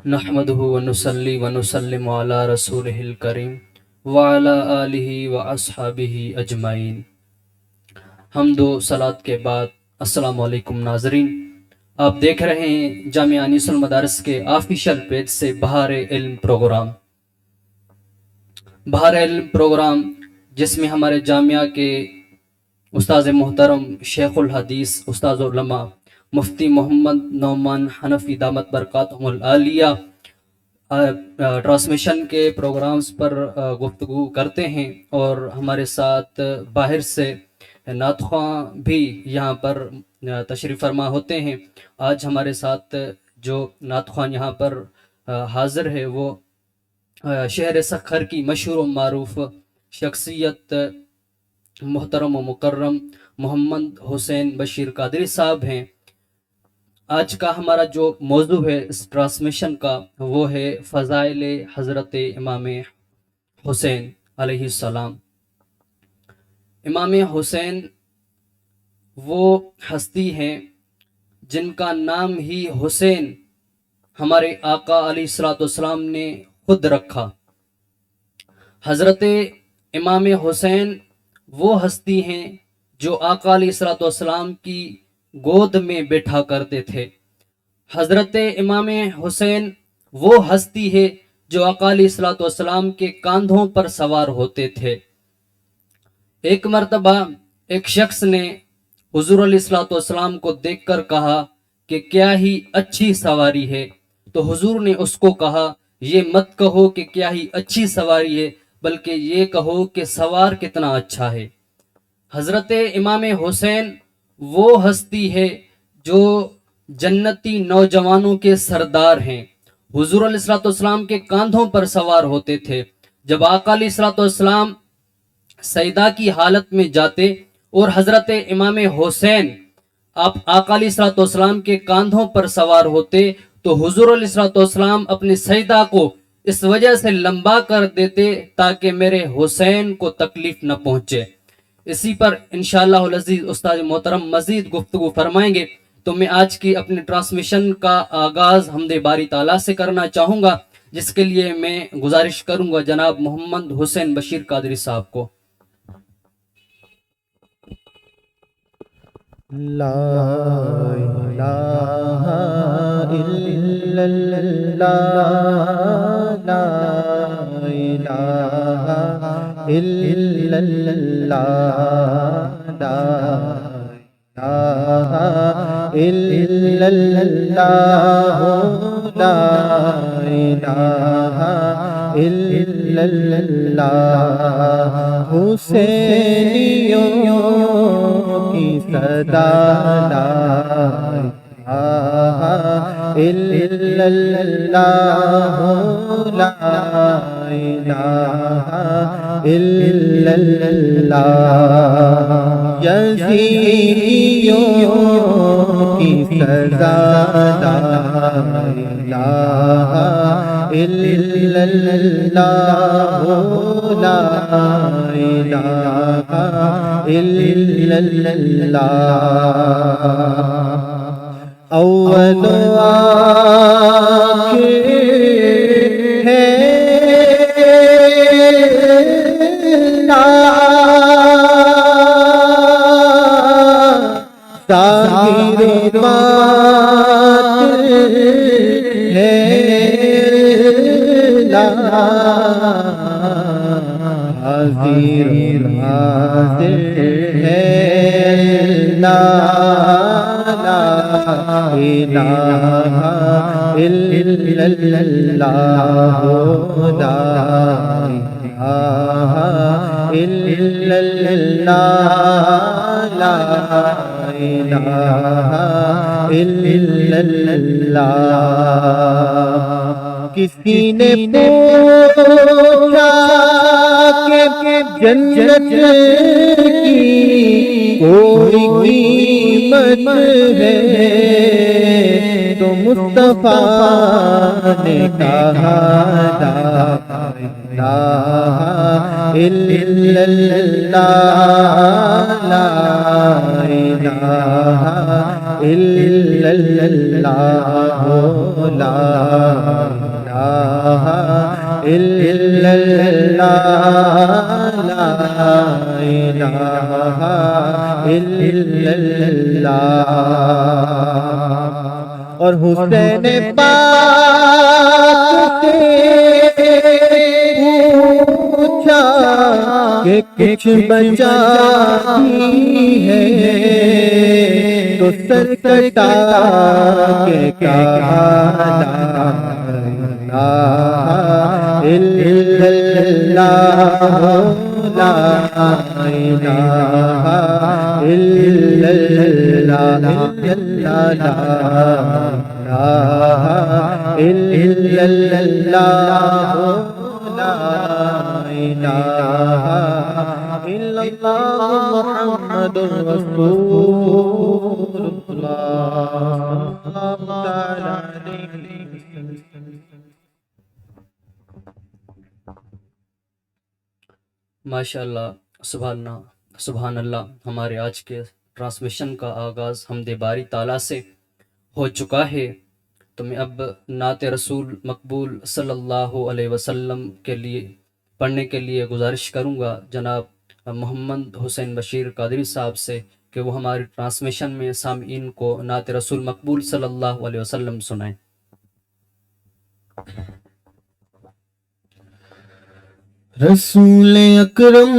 نحمده ونصلي ونسلم على رسوله الكريم وعلى آلہ واصحابہ اجمعین۔ حمد و صلات کے بعد السلام علیکم ناظرین، آپ دیکھ رہے ہیں جامعہ انیس المدارس کے آفیشیل پیج سے بہار علم پروگرام۔ بہار علم پروگرام جس میں ہمارے جامعہ کے استاذ محترم شیخ الحدیث استاذ علماء مفتی محمد نعمان حنفی دامت برکاتہم العالیہ ٹرانسمیشن کے پروگرامز پر گفتگو کرتے ہیں، اور ہمارے ساتھ باہر سے نعت خواں بھی یہاں پر تشریف فرما ہوتے ہیں۔ آج ہمارے ساتھ جو نعت خواں یہاں پر حاضر ہے وہ شہر سکھر کی مشہور و معروف شخصیت محترم و مکرم محمد حسین بشیر قادری صاحب ہیں۔ آج کا ہمارا جو موضوع ہے اس ٹرانسمیشن کا وہ ہے فضائل حضرت امام حسین علیہ السلام۔ امام حسین وہ ہستی ہیں جن کا نام ہی حسین ہمارے آقا علیہ الصلوۃ والسلام نے خود رکھا۔ حضرت امام حسین وہ ہستی ہیں جو آقا علیہ الصلوۃ والسلام کی گود میں بیٹھا کرتے تھے۔ حضرت امام حسین وہ ہستی ہے جو آقا علیہ الصلوۃ والسلام کے کاندھوں پر سوار ہوتے تھے۔ ایک مرتبہ ایک شخص نے حضور علیہ الصلوۃ والسلام کو دیکھ کر کہا کہ کیا ہی اچھی سواری ہے، تو حضور نے اس کو کہا یہ مت کہو کہ کیا ہی اچھی سواری ہے، بلکہ یہ کہو کہ سوار کتنا اچھا ہے۔ حضرت امام حسین وہ ہستی ہے جو جنتی نوجوانوں کے سردار ہیں۔ حضور علیہ الصلوۃ والسلام کے کاندھوں پر سوار ہوتے تھے۔ جب آقا علیہ الصلوۃ والسلام سجدہ کی حالت میں جاتے اور حضرت امام حسین آپ آقا علیہ الصلوۃ والسلام کے کاندھوں پر سوار ہوتے تو حضور علیہ الصلوۃ والسلام اپنے سجدہ کو اس وجہ سے لمبا کر دیتے تاکہ میرے حسین کو تکلیف نہ پہنچے۔ اسی پر انشاءاللہ العزیز استاد محترم مزید گفتگو فرمائیں گے، تو میں آج کی اپنے ٹرانسمیشن کا آغاز حمد باری تعالیٰ سے کرنا چاہوں گا، جس کے لیے میں گزارش کروں گا جناب محمد حسین بشیر قادری صاحب کو۔ لا الہ الا اللہ، لا الہ الا اللہ، لا الہ الا اللہ، لا الہ الا اللہ۔ حسینیوں کی صدا لا الہ الا اللہ، لا الہ الا اللہ۔ یزیدیوں کی سزا لا الہ الا اللہ، لا الہ الا اللہ۔ اول و آخر ہے ظاہر باطن ہے لا، حاضر حاضر ہے لا، لا الہ الا اللہ، لا الہ الا اللہ، لا الہ الا اللہ۔ کسی نے پوچھا کہ جنت کی کوئی قیمت ہے، تو مصطفیٰ نے کہا لا الہ الا اللہ لا الہ الا اللہ لا الہ الا اللہ لا الہ الا اللہ اور حسین پاک سے پوچھا کہ کچھ بچاتی ہے تو سر کٹا کے کہا لا الہ الا اللہ لا الہ الا اللہ لا الہ الا اللہ لا الہ الا اللہ محمد رسول اللہ صلی اللہ علیہ وسلم۔ ماشاءاللہ، سبحان اللہ۔ ہمارے آج کے ٹرانسمیشن کا آغاز حمد باری تعالیٰ سے ہو چکا ہے، تو میں اب نعت رسول مقبول صلی اللہ علیہ وسلم کے لیے پڑھنے کے لیے گزارش کروں گا جناب محمد حسین بشیر قادری صاحب سے کہ وہ ہماری ٹرانسمیشن میں سامعین کو نعت رسول مقبول صلی اللہ علیہ وسلم سنائیں۔ رسول اکرم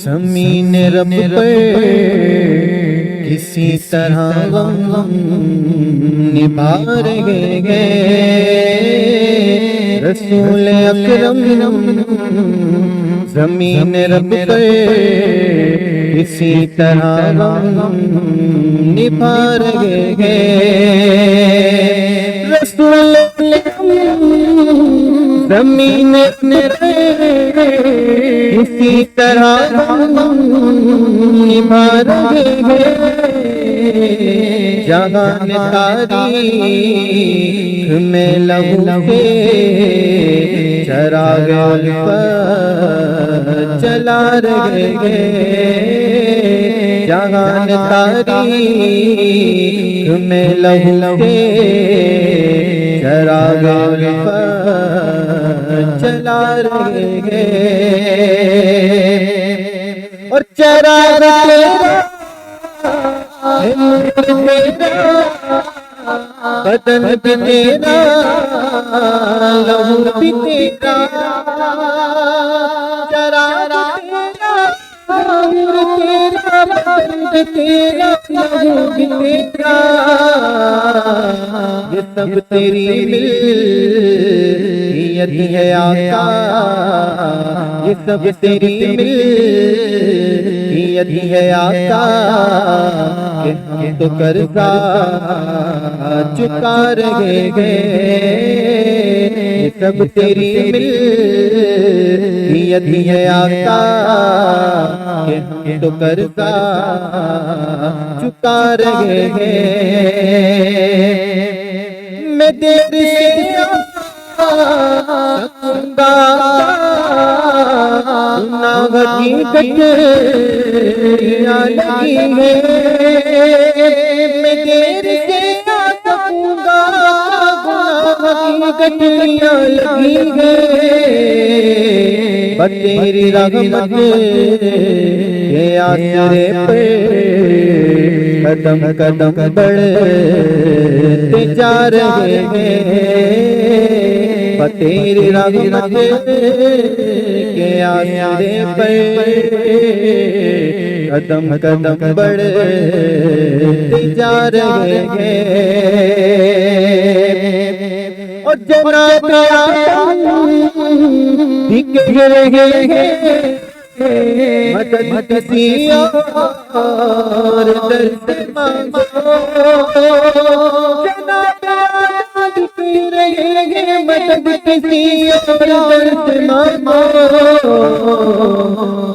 زمین رب پر کسی طرح غم نبھا رہے ہیں۔ رسول اکرم زمین رب پر کسی طرح غم نبھا رہے ہیں۔ رسول زمین اسی طرح نبھا رہے ہیں۔ جہان تاریخ میں لہو کے چراغ الفت جلا رہے ہیں۔ جہان تاریخ میں لہو کے چراغ الفت جلا رہے ہیں۔ اور چراغ تیرا بدن بھی تیرا لہو بھی تیرا، چراغ تیرا بدن بھی تیرا لہو بھی تیرا، یہ سب تیری ملکیت ہے آقا، یہ سب تیری ملکیت ہے آقا، کہ ہم تو قرضہ چکا رہے ہیں۔ یہ سب تیری ملکیت ہے آقا، کہ ہم تو قرضہ چکا رہے ہیں۔ میں دیر سے گناہ کی گٹریاں لگی ہیں، میں دیر سے سکوں گا گناہ کی گٹریاں لگی ہیں۔ بس تیری رحمت کے آسرے پہ قدم قدم بڑھتے جا رہے ہیں۔ تیری رحمت کے آسرے پر قدم قدم بڑھتے جا رہے ہیں۔ اور جناب بھی کہہ رہے ہیں مدد کسی اور در سے مانگو، جناب کہہ رہے ہیں مدد کسی اور در سے مانگو۔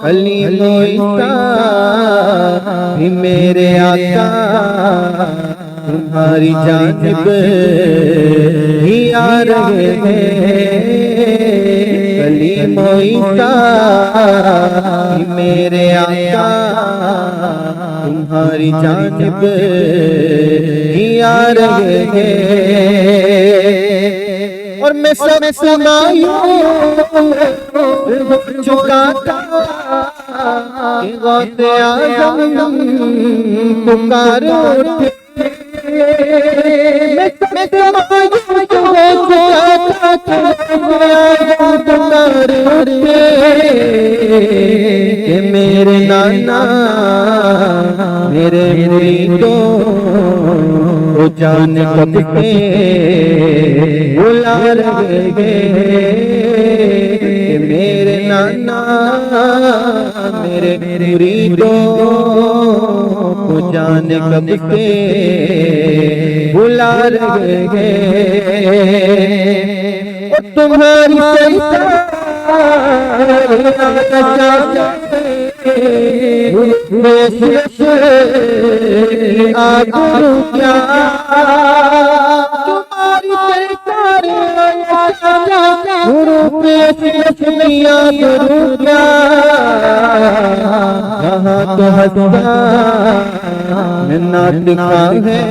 کلیم و عیسیٰ بھی میرے آقا تمہاری جانب ہی آ رہے ہیں کلیم و عیسیٰ میرے آقا تمہاری جانب ہی آ رہے ہیں اور میں سب سنائیوں چکاتا کہ غوث اعظم پکار اٹھے میں سب سنائیوں چکاتا پکار اٹھے کہ میرے نانا میرے مریدوں وہ جان کب کے بلا رہے ہیں میرے نانا میرے مریدوں وہ جان کب کے بلا رہے ہیں تمہاری دکھا ہے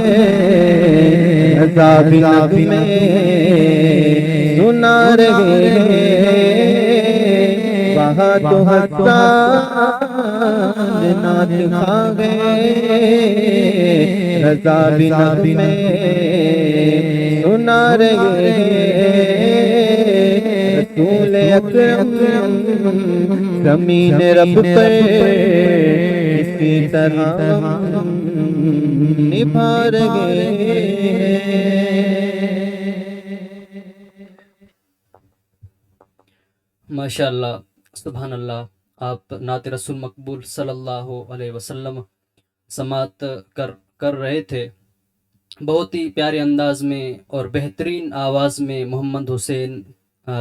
عذاب نب میں سنا رہے وہاں تو حسان نات کھا گئے عذاب نب میں سنا رہے رسول اکرم زمین رب پر اسی طرح نبھا رہے ماشاءاللہ سبحان اللہ. آپ نعت رسول مقبول صلی اللہ علیہ وسلم سماعت کر رہے تھے. بہت ہی پیارے انداز میں اور بہترین آواز میں محمد حسین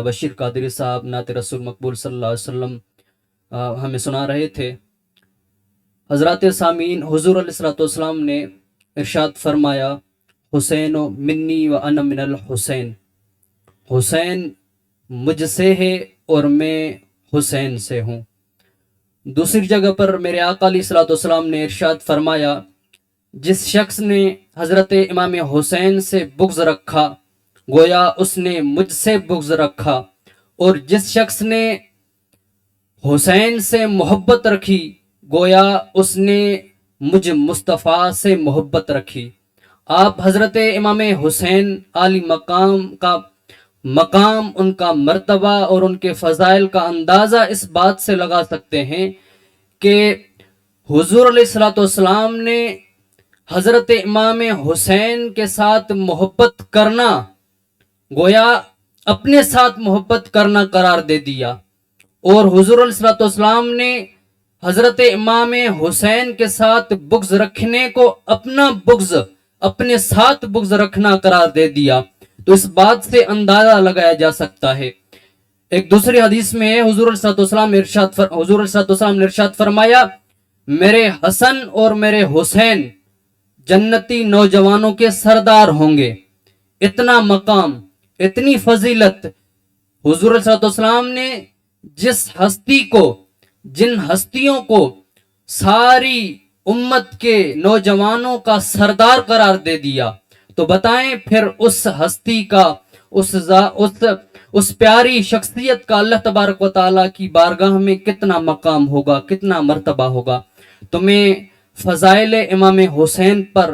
بشیر قادری صاحب نعت رسول مقبول صلی اللہ علیہ وسلم ہمیں سنا رہے تھے. حضرات سامعین، حضور علیہ السلام نے ارشاد فرمایا حسین منی و انا من الحسین، حسین مجھ سے ہے اور میں حسین سے ہوں. دوسری جگہ پر میرے آقا علیہ السلام نے ارشاد فرمایا جس شخص نے حضرت امام حسین سے بغض رکھا گویا اس نے مجھ سے بغض رکھا، اور جس شخص نے حسین سے محبت رکھی گویا اس نے مجھ مصطفیٰ سے محبت رکھی. آپ حضرت امام حسین عالی مقام کا مقام، ان کا مرتبہ اور ان کے فضائل کا اندازہ اس بات سے لگا سکتے ہیں کہ حضور علیہ السلام نے حضرت امام حسین کے ساتھ محبت کرنا گویا اپنے ساتھ محبت کرنا قرار دے دیا، اور حضور علیہ السلام نے حضرت امام حسین کے ساتھ بغض رکھنے کو اپنا بغض، اپنے ساتھ بغض رکھنا قرار دے دیا. تو اس بات سے اندازہ لگایا جا سکتا ہے. ایک دوسری حدیث میں حضور علیہ السلام نے ارشاد فرمایا میرے حسن اور میرے حسین جنتی نوجوانوں کے سردار ہوں گے. اتنا مقام، اتنی فضیلت حضور علیہ السلام نے جس ہستی کو، جن ہستیوں کو ساری امت کے نوجوانوں کا سردار قرار دے دیا، تو بتائیں پھر اس ہستی کا، اس پیاری شخصیت کا اللہ تبارک و تعالیٰ کی بارگاہ میں کتنا مقام ہوگا، کتنا مرتبہ ہوگا. تو میں فضائل امام حسین پر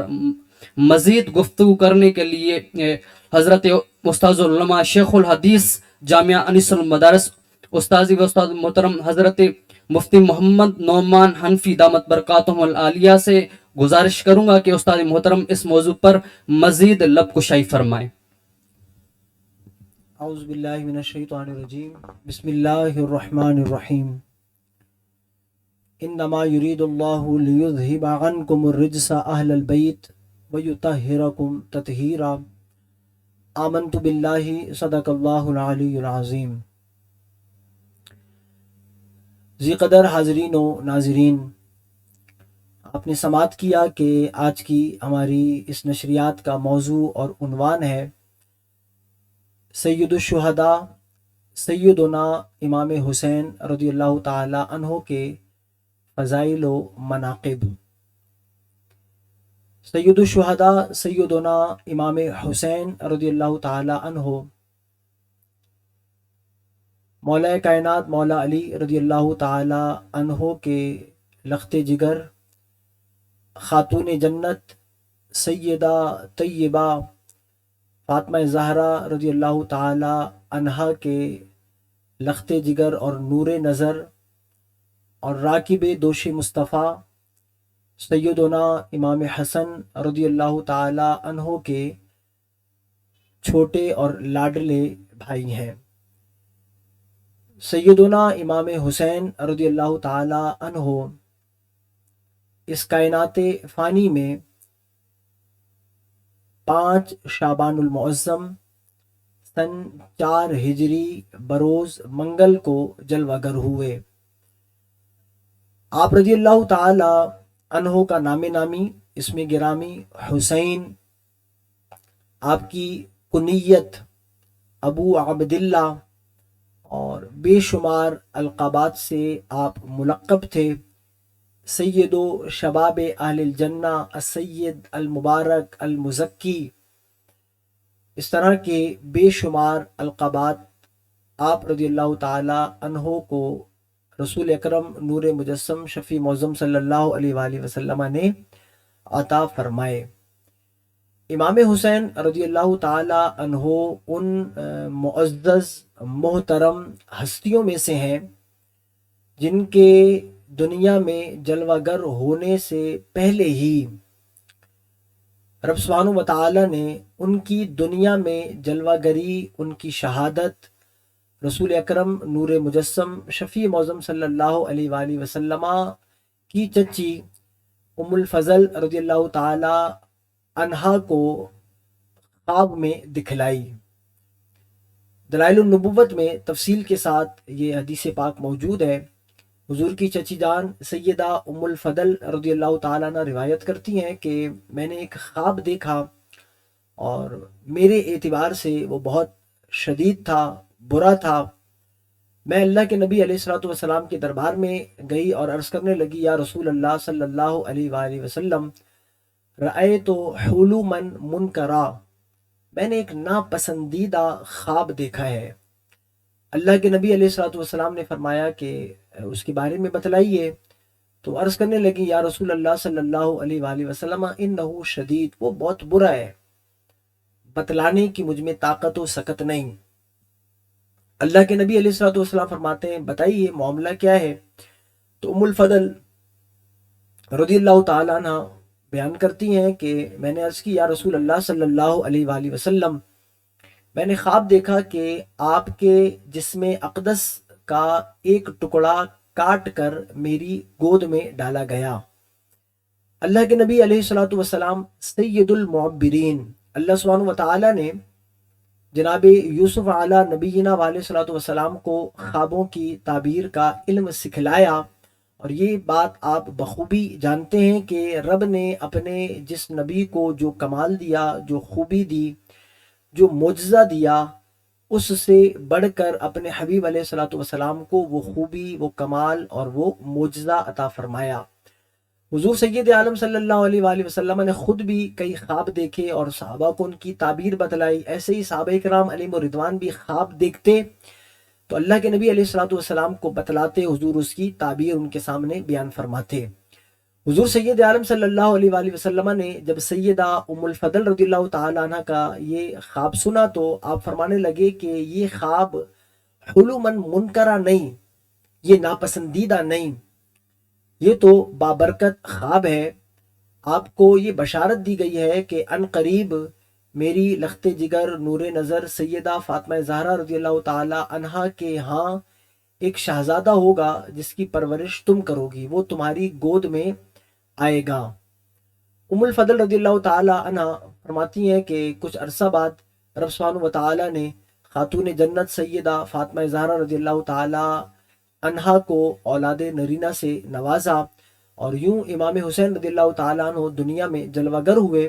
مزید گفتگو کرنے کے لیے حضرت استاذ العلماء شیخ الحدیث جامعہ انیس المدارس استاذی و استاد محترم حضرت مفتی محمد نعمان حنفی دامت برکاتہم العالیہ سے گزارش کروں گا کہ استاد محترم اس موضوع پر مزید لب کشائی فرمائیں. اعوذ باللہ من الشیطان الرجیم، بسم اللہ الرحمن الرحیم. انما یرید اللہ لیذہب عنکم الرجس اہل البیت ویطہرکم تطہیرا. آمنت باللہ صدق اللہ العلی العظیم. ذی قدر حاضرین و ناظرین، آپ نے سماعت کیا کہ آج کی ہماری اس نشریات کا موضوع اور عنوان ہے سید الشہداء سیدنا امام حسین رضی اللہ تعالی عنہ کے فضائل و مناقب۔ سید الشہداء سیدنا امام حسین رضی اللہ تعالی عنہ مولا کائنات مولا علی رضی اللہ تعالی عنہ کے لخت جگر، خاتون جنت سیدہ طیبہ فاطمہ زہرا رضی اللہ تعالی عنہا کے لخت جگر اور نور نظر اور راکب دوش مصطفیٰ سیدنا امام حسن رضی اللہ تعالی عنہ کے چھوٹے اور لاڈلے بھائی ہیں۔ سیدنا امام حسین رضی اللہ تعالی عنہ اس کائنات فانی میں 5 شعبان المعظم سن 4 ہجری بروز منگل کو جلوہ گر ہوئے۔ آپ رضی اللہ تعالی عنہ کا نام نامی اسم گرامی حسین، آپ کی کنیت ابو عبداللہ اور بے شمار القابات سے آپ ملقب تھے۔ سید و شباب اہل الجنہ، السید، المبارک، المزکی، اس طرح کے بے شمار القابات آپ رضی اللہ تعالی عنہ کو رسول اکرم نور مجسم شفیع معظم صلی اللہ علیہ وآلہ وسلم نے عطا فرمائے۔ امام حسین رضی اللہ تعالی عنہ ان معزز محترم ہستیوں میں سے ہیں جن کے دنیا میں جلوہ گر ہونے سے پہلے ہی رب سبحانہ و تعالی نے ان کی دنیا میں جلوہ گری، ان کی شہادت رسول اکرم نور مجسم شفیع معظم صلی اللہ علیہ وآلہ وسلم کی چچی ام الفضل رضی اللہ تعالی عنہا کو خواب میں دکھلائی۔ دلائل النبوت میں تفصیل کے ساتھ یہ حدیث پاک موجود ہے۔ حضور کی چچی جان سیدہ ام الفضل رضی اللہ تعالیٰ عنہ روایت کرتی ہیں کہ میں نے ایک خواب دیکھا اور میرے اعتبار سے وہ بہت شدید تھا، برا تھا۔ میں اللہ کے نبی علیہ الصلوۃ والسلام کے دربار میں گئی اور عرض کرنے لگی، یا رسول اللہ صلی اللہ علیہ وآلہ وسلم، رأیت حلما منکرا، میں نے ایک ناپسندیدہ خواب دیکھا ہے۔ اللہ کے نبی علیہ الصلوۃ والسلام نے فرمایا کہ اس کے بارے میں بتلائیے۔ تو عرض کرنے لگی، یا رسول اللہ صلی اللہ علیہ وآلہ وسلم، انہ شدید، وہ بہت برا ہے، بتلانے کی مجھ میں طاقت و سکت نہیں۔ اللہ کے نبی علیہ الصلوۃ والسلام فرماتے ہیں، بتائیے معاملہ کیا ہے؟ تو ام الفضل رضی اللہ تعالیٰ عنہ بیان کرتی ہیں کہ میں نے عرض کی، یا رسول اللہ صلی اللہ علیہ وآلہ وسلم، میں نے خواب دیکھا کہ آپ کے جسم اقدس کا ایک ٹکڑا کاٹ کر میری گود میں ڈالا گیا۔ اللہ کے نبی علیہ الصلوۃ والسلام سید المعبرین، اللہ سبحانہ و تعالیٰ نے جناب یوسف علی نبینا علیہ الصلوۃ والسلام کو خوابوں کی تعبیر کا علم سکھلایا، اور یہ بات آپ بخوبی جانتے ہیں کہ رب نے اپنے جس نبی کو جو کمال دیا، جو خوبی دی، جو معجزہ دیا، اس سے بڑھ کر اپنے حبیب علیہ الصلوۃ والسلام کو وہ خوبی، وہ کمال اور وہ معجزہ عطا فرمایا۔ حضور سید عالم صلی اللہ علیہ وآلہ وسلم نے خود بھی کئی خواب دیکھے اور صحابہ کو ان کی تعبیر بتلائی۔ ایسے ہی صحابہ کرام علیہم الرضوان بھی خواب دیکھتے تو اللہ کے نبی علیہ الصلوۃ والسلام کو بتلاتے، حضور اس کی تعبیر ان کے سامنے بیان فرماتے۔ حضور سید عالم صلی اللہ علیہ وآلہ وسلم نے جب سیدہ ام الفضل رضی اللہ تعالیٰ عنہ کا یہ خواب سنا تو آپ فرمانے لگے کہ یہ خواب حلما منکرہ نہیں، یہ ناپسندیدہ نہیں، یہ تو بابرکت خواب ہے۔ آپ کو یہ بشارت دی گئی ہے کہ ان قریب میری لخت جگر نور نظر سیدہ فاطمہ زہرا رضی اللہ تعالی عنہا کے ہاں ایک شہزادہ ہوگا جس کی پرورش تم کرو گی، وہ تمہاری گود میں آئے گا۔ ام الفضل رضی اللہ تعالی عنہ فرماتی ہیں کہ کچھ عرصہ بعد رب سبحانہ و تعالی نے خاتون جنت سیدہ فاطمہ زہرا رضی اللہ تعالی عنہا کو اولاد نرینہ سے نوازا، اور یوں امام حسین رضی اللہ تعالیٰ عنہ دنیا میں جلوہ گر ہوئے۔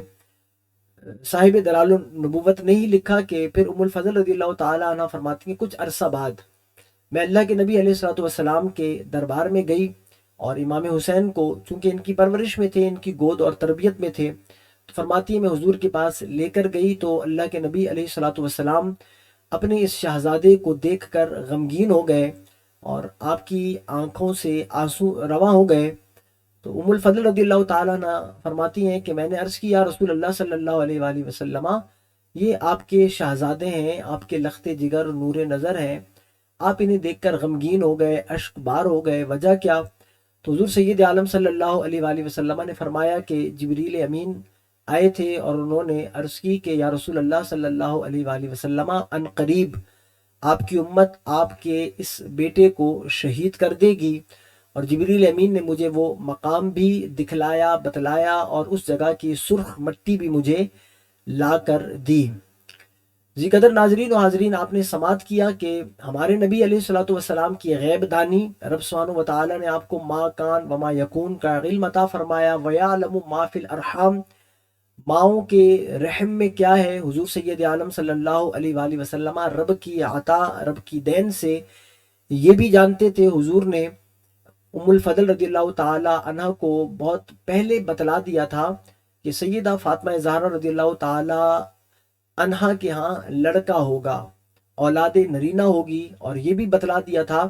صاحب دلال النبوت نے ہی لکھا کہ پھر ام الفضل رضی اللہ تعالیٰ عنہ فرماتی ہیں کچھ عرصہ بعد میں اللہ کے نبی علیہ الصلوۃ والسلام کے دربار میں گئی، اور امام حسین کو چونکہ ان کی پرورش میں تھے، ان کی گود اور تربیت میں تھے، تو فرماتی ہے میں حضور کے پاس لے کر گئی تو اللہ کے نبی علیہ الصلوۃ والسلام اپنے اس شہزادے کو دیکھ کر غمگین ہو گئے اور آپ کی آنکھوں سے آنسو رواں ہو گئے۔ تو ام الفضل رضی اللہ تعالیٰ عنہ فرماتی ہیں کہ میں نے عرض کیا رسول اللہ صلی اللہ علیہ وآلہ وسلم، یہ آپ کے شہزادے ہیں، آپ کے لخت جگر نور نظر ہیں، آپ انہیں دیکھ کر غمگین ہو گئے، اشک بار ہو گئے، وجہ کیا؟ تو حضور سید عالم صلی اللہ علیہ وآلہ وسلم نے فرمایا کہ جبریل امین آئے تھے اور انہوں نے عرض کی کہ یا رسول اللہ صلی اللہ علیہ وآلہ وسلم، ان قریب آپ کی امت آپ کے اس بیٹے کو شہید کر دے گی، اور جبریل امین نے مجھے وہ مقام بھی دکھلایا، بتلایا، اور اس جگہ کی سرخ مٹی بھی مجھے لا کر دی۔ ذی قدر ناظرین و حاضرین، آپ نے سماعت کیا کہ ہمارے نبی علیہ الصلوۃ والسلام کی غیب دانی، رب سبحانہ و تعالیٰ نے آپ کو ما کان وما یکون کا علم عطا فرمایا، وَيَعْلَمُ مَا فِي الْأَرْحَامِ، ماؤں کے رحم میں کیا ہے۔ حضور سید عالم صلی اللہ علیہ وآلہ وسلم رب کی عطا، رب کی دین سے یہ بھی جانتے تھے۔ حضور نے ام الفضل رضی اللہ تعالی عنہ کو بہت پہلے بتلا دیا تھا کہ سیدہ فاطمہ زہرا رضی اللہ تعالی عنہ کے ہاں لڑکا ہوگا، اولاد نرینہ ہوگی، اور یہ بھی بتلا دیا تھا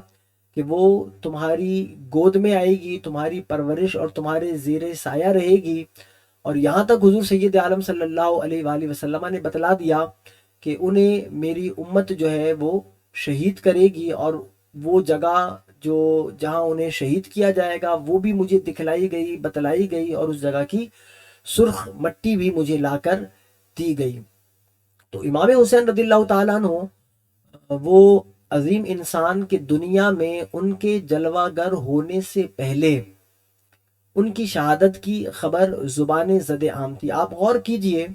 کہ وہ تمہاری گود میں آئے گی، تمہاری پرورش اور تمہارے زیر سایہ رہے گی، اور یہاں تک حضور سید عالم صلی اللہ علیہ وآلہ وسلم نے بتلا دیا کہ انہیں میری امت جو ہے وہ شہید کرے گی، اور وہ جگہ جہاں انہیں شہید کیا جائے گا وہ بھی مجھے دکھلائی گئی، بتلائی گئی، اور اس جگہ کی سرخ مٹی بھی مجھے لا کر دی گئی۔ تو امام حسین رضی اللہ تعالیٰ عنہ وہ عظیم انسان کے دنیا میں ان کے جلوہ گر ہونے سے پہلے ان کی شہادت کی خبر زبان زد عام تھی۔ آپ غور کیجئے،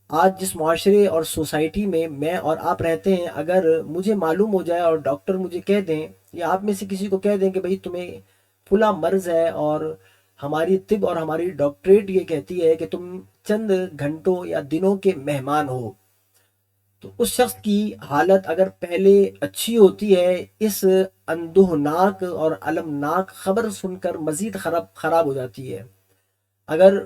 آج جس معاشرے اور سوسائٹی میں اور آپ رہتے ہیں، اگر مجھے معلوم ہو جائے اور ڈاکٹر مجھے کہہ دیں یا آپ میں سے کسی کو کہہ دیں کہ بھئی تمہیں فلاں مرض ہے، اور ہماری طب اور ہماری ڈاکٹریٹ یہ کہتی ہے کہ تم چند گھنٹوں یا دنوں کے مہمان ہو، تو اس شخص کی حالت اگر پہلے اچھی ہوتی ہے، اس اندوہناک اور المناک خبر سن کر مزید خراب ہو جاتی ہے۔ اگر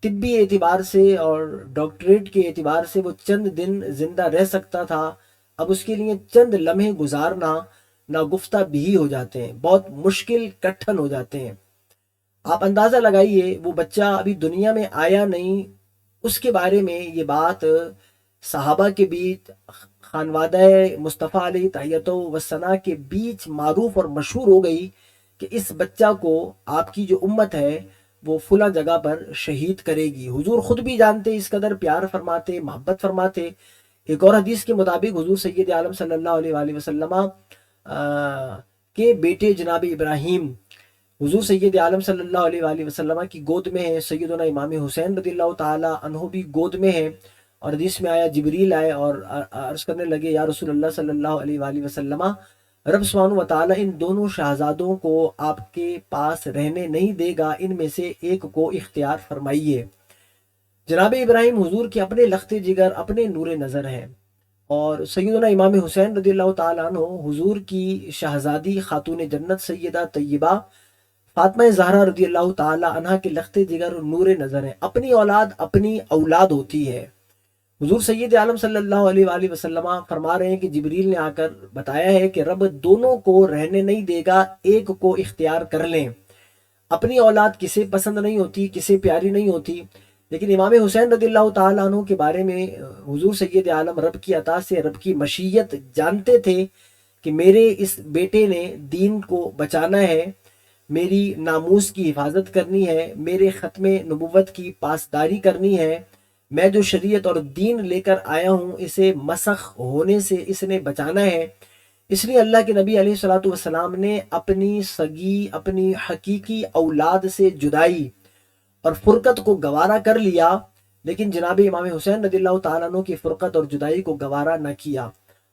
طبی اعتبار سے اور ڈاکٹریٹ کے اعتبار سے وہ چند دن زندہ رہ سکتا تھا، اب اس کے لیے چند لمحے گزارنا ناگفتہ بھی ہو جاتے ہیں، بہت مشکل کٹھن ہو جاتے ہیں۔ آپ اندازہ لگائیے، وہ بچہ ابھی دنیا میں آیا نہیں، اس کے بارے میں یہ بات صحابہ کے بیچ، خانوادہ مصطفیٰ علیہ تحیۃ و ثنا کے بیچ معروف اور مشہور ہو گئی کہ اس بچہ کو آپ کی جو امت ہے وہ فلاں جگہ پر شہید کرے گی۔ حضور خود بھی جانتے، اس قدر پیار فرماتے، محبت فرماتے۔ ایک اور حدیث کے مطابق حضور سید عالم صلی اللہ علیہ وآلہ وسلم کے بیٹے جناب ابراہیم حضور سید عالم صلی اللہ علیہ وآلہ وسلم کی گود میں ہیں، سیدنا امام حسین رضی اللہ تعالی عنہ بھی گود میں ہیں، اور حدیث میں آیا جبریل آئے اور عرض کرنے لگے یا رسول اللہ صلی اللہ علیہ وآلہ وسلم، رب سبحانہ و تعالی ان دونوں شہزادوں کو آپ کے پاس رہنے نہیں دے گا، ان میں سے ایک کو اختیار فرمائیے۔ جناب ابراہیم حضور کے اپنے لخت جگر، اپنے نور نظر ہیں، اور سیدنا امام حسین رضی اللہ تعالیٰ عنہ حضور کی شہزادی خاتون جنت سیدہ طیبہ فاطمہ زہرا رضی اللہ تعالیٰ عنہ کے لخت جگر نور نظر ہیں۔ اپنی اولاد ہوتی ہے۔ حضور سید عالم صلی اللہ علیہ وآلہ وسلم فرما رہے ہیں کہ جبریل نے آ کر بتایا ہے کہ رب دونوں کو رہنے نہیں دے گا، ایک کو اختیار کر لیں۔ اپنی اولاد کسے پسند نہیں ہوتی، کسے پیاری نہیں ہوتی، لیکن امام حسین رضی اللہ تعالیٰ عنہ کے بارے میں حضور سید عالم رب کی عطا سے، رب کی مشیت جانتے تھے کہ میرے اس بیٹے نے دین کو بچانا ہے، میری ناموس کی حفاظت کرنی ہے، میرے ختم نبوت کی پاسداری کرنی ہے، میں جو شریعت اور دین لے کر آیا ہوں اسے مسخ ہونے سے اس نے بچانا ہے۔ اس لیے اللہ کے نبی علیہ الصلوۃ والسلام نے اپنی سگی، اپنی حقیقی اولاد سے جدائی اور فرقت کو گوارا کر لیا، لیکن جناب امام حسین رضی اللہ تعالیٰ عنہ کی فرقت اور جدائی کو گوارا نہ کیا،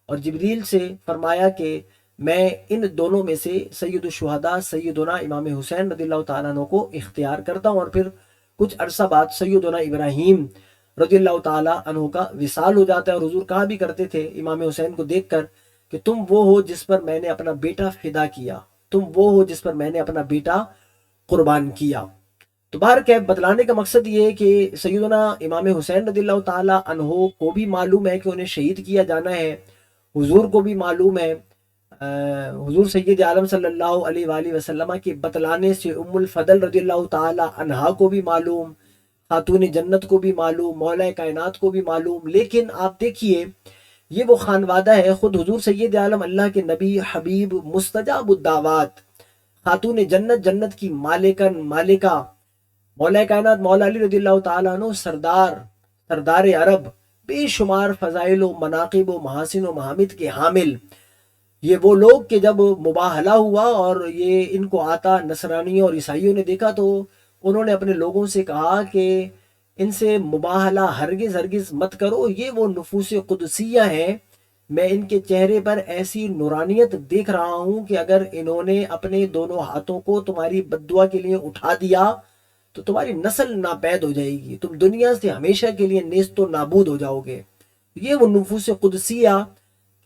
اور جبریل سے فرمایا کہ میں ان دونوں میں سے سید الشہداء سیدنا امام حسین رضی اللہ تعالیٰ عنہ کو اختیار کرتا ہوں، اور پھر کچھ عرصہ بعد سیدنا ابراہیم رضی اللہ تعالیٰ عنہ کا وصال ہو جاتا ہے، اور حضور کہا بھی کرتے تھے امام حسین کو دیکھ کر کہ تم وہ ہو جس پر میں نے اپنا بیٹا فدا کیا، تم وہ ہو جس پر میں نے اپنا بیٹا قربان کیا۔ تو باہر کے بتلانے کا مقصد یہ ہے کہ سیدنا امام حسین رضی اللہ تعالیٰ عنہ کو بھی معلوم ہے کہ انہیں شہید کیا جانا ہے، حضور کو بھی معلوم ہے، حضور سید عالم صلی اللہ علیہ وآلہ وسلم کے بتلانے سے ام الفضل رضی اللہ تعالیٰ عنہا کو بھی معلوم، خاتون جنت کو بھی معلوم، مولا کائنات کو بھی معلوم۔ لیکن آپ دیکھیے یہ وہ خانوادہ ہے، خود حضور سید عالم اللہ کے نبی حبیب مستجاب الدعوات، خاتون جنت، جنت کی مالکن مالکہ، مولا کائنات مولا علی رضی اللہ تعالیٰ عنہ، سردار عرب، بے شمار فضائل و مناقب و محاسن و محامد کے حامل، یہ وہ لوگ کہ جب مباہلہ ہوا اور یہ ان کو آتا نصرانیوں اور عیسائیوں نے دیکھا تو انہوں نے اپنے لوگوں سے کہا کہ ان سے مباہلہ ہرگز ہرگز مت کرو، یہ وہ نفوس قدسیہ ہیں، میں ان کے چہرے پر ایسی نورانیت دیکھ رہا ہوں کہ اگر انہوں نے اپنے دونوں ہاتھوں کو تمہاری بددعا کے لیے اٹھا دیا تو تمہاری نسل ناپید ہو جائے گی، تم دنیا سے ہمیشہ کے لیے نیست و نابود ہو جاؤ گے۔ یہ وہ نفوس قدسیہ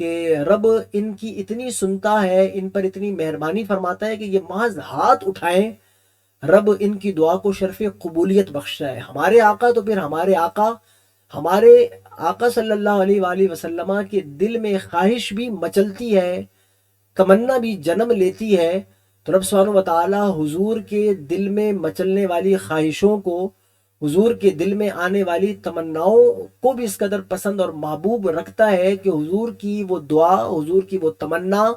کہ رب ان کی اتنی سنتا ہے، ان پر اتنی مہربانی فرماتا ہے کہ یہ محض ہاتھ اٹھائیں، رب ان کی دعا کو شرف قبولیت بخشتا ہے۔ ہمارے آقا تو پھر ہمارے آقا صلی اللہ علیہ وآلہ وسلم کے دل میں خواہش بھی مچلتی ہے، تمنا بھی جنم لیتی ہے، تو رب سبحانہ و تعالی حضور کے دل میں مچلنے والی خواہشوں کو، حضور کے دل میں آنے والی تمناؤں کو بھی اس قدر پسند اور محبوب رکھتا ہے کہ حضور کی وہ دعا، حضور کی وہ تمنا،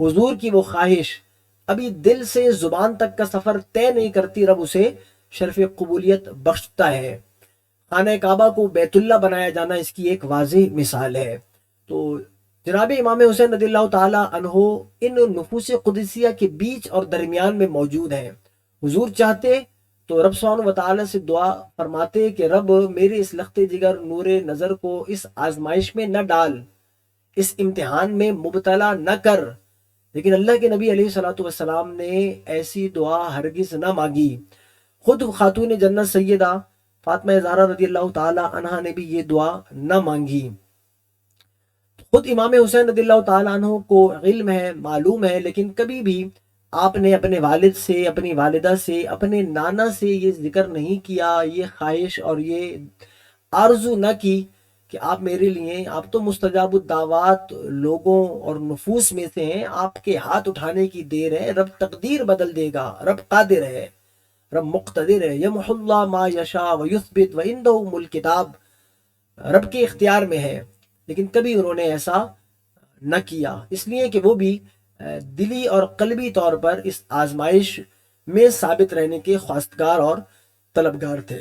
حضور کی وہ خواہش ابھی دل سے زبان تک کا سفر طے نہیں کرتی، رب اسے شرف قبولیت بخشتا ہے۔ خانہ کعبہ کو بیت اللہ بنایا جانا اس کی ایک واضح مثال ہے۔ تو جناب امام حسین رضی اللہ تعالی عنہ ان نفوس قدسیہ کے بیچ اور درمیان میں موجود ہیں۔ حضور چاہتے تو رب سبحانہ و تعالی سے دعا فرماتے کہ رب میرے اس لخت جگر نور نظر کو اس آزمائش میں نہ ڈال، اس امتحان میں مبتلا نہ کر، لیکن اللہ کے نبی علیہ الصلوۃ والسلام نے ایسی دعا ہرگز نہ مانگی۔ خود خاتون جنت سیدہ فاطمہ زہرا رضی اللہ تعالی عنہا نے بھی یہ دعا نہ مانگی۔ خود امام حسین رضی اللہ تعالیٰ عنہ کو علم ہے، معلوم ہے، لیکن کبھی بھی آپ نے اپنے والد سے، اپنی والدہ سے، اپنے نانا سے یہ ذکر نہیں کیا، یہ خواہش اور یہ آرزو نہ کی کہ آپ میرے لیے، آپ تو مستجاب الدعوات لوگوں اور نفوس میں سے ہیں، آپ کے ہاتھ اٹھانے کی دیر ہے، رب تقدیر بدل دے گا، رب قادر ہے، رب مقتدر ہے، یمحو اللہ ما یشاء ویثبت وعندہ ام الکتاب، رب کے اختیار میں ہے۔ لیکن کبھی انہوں نے ایسا نہ کیا، اس لیے کہ وہ بھی دلی اور قلبی طور پر اس آزمائش میں ثابت رہنے کے خواستگار اور طلبگار تھے۔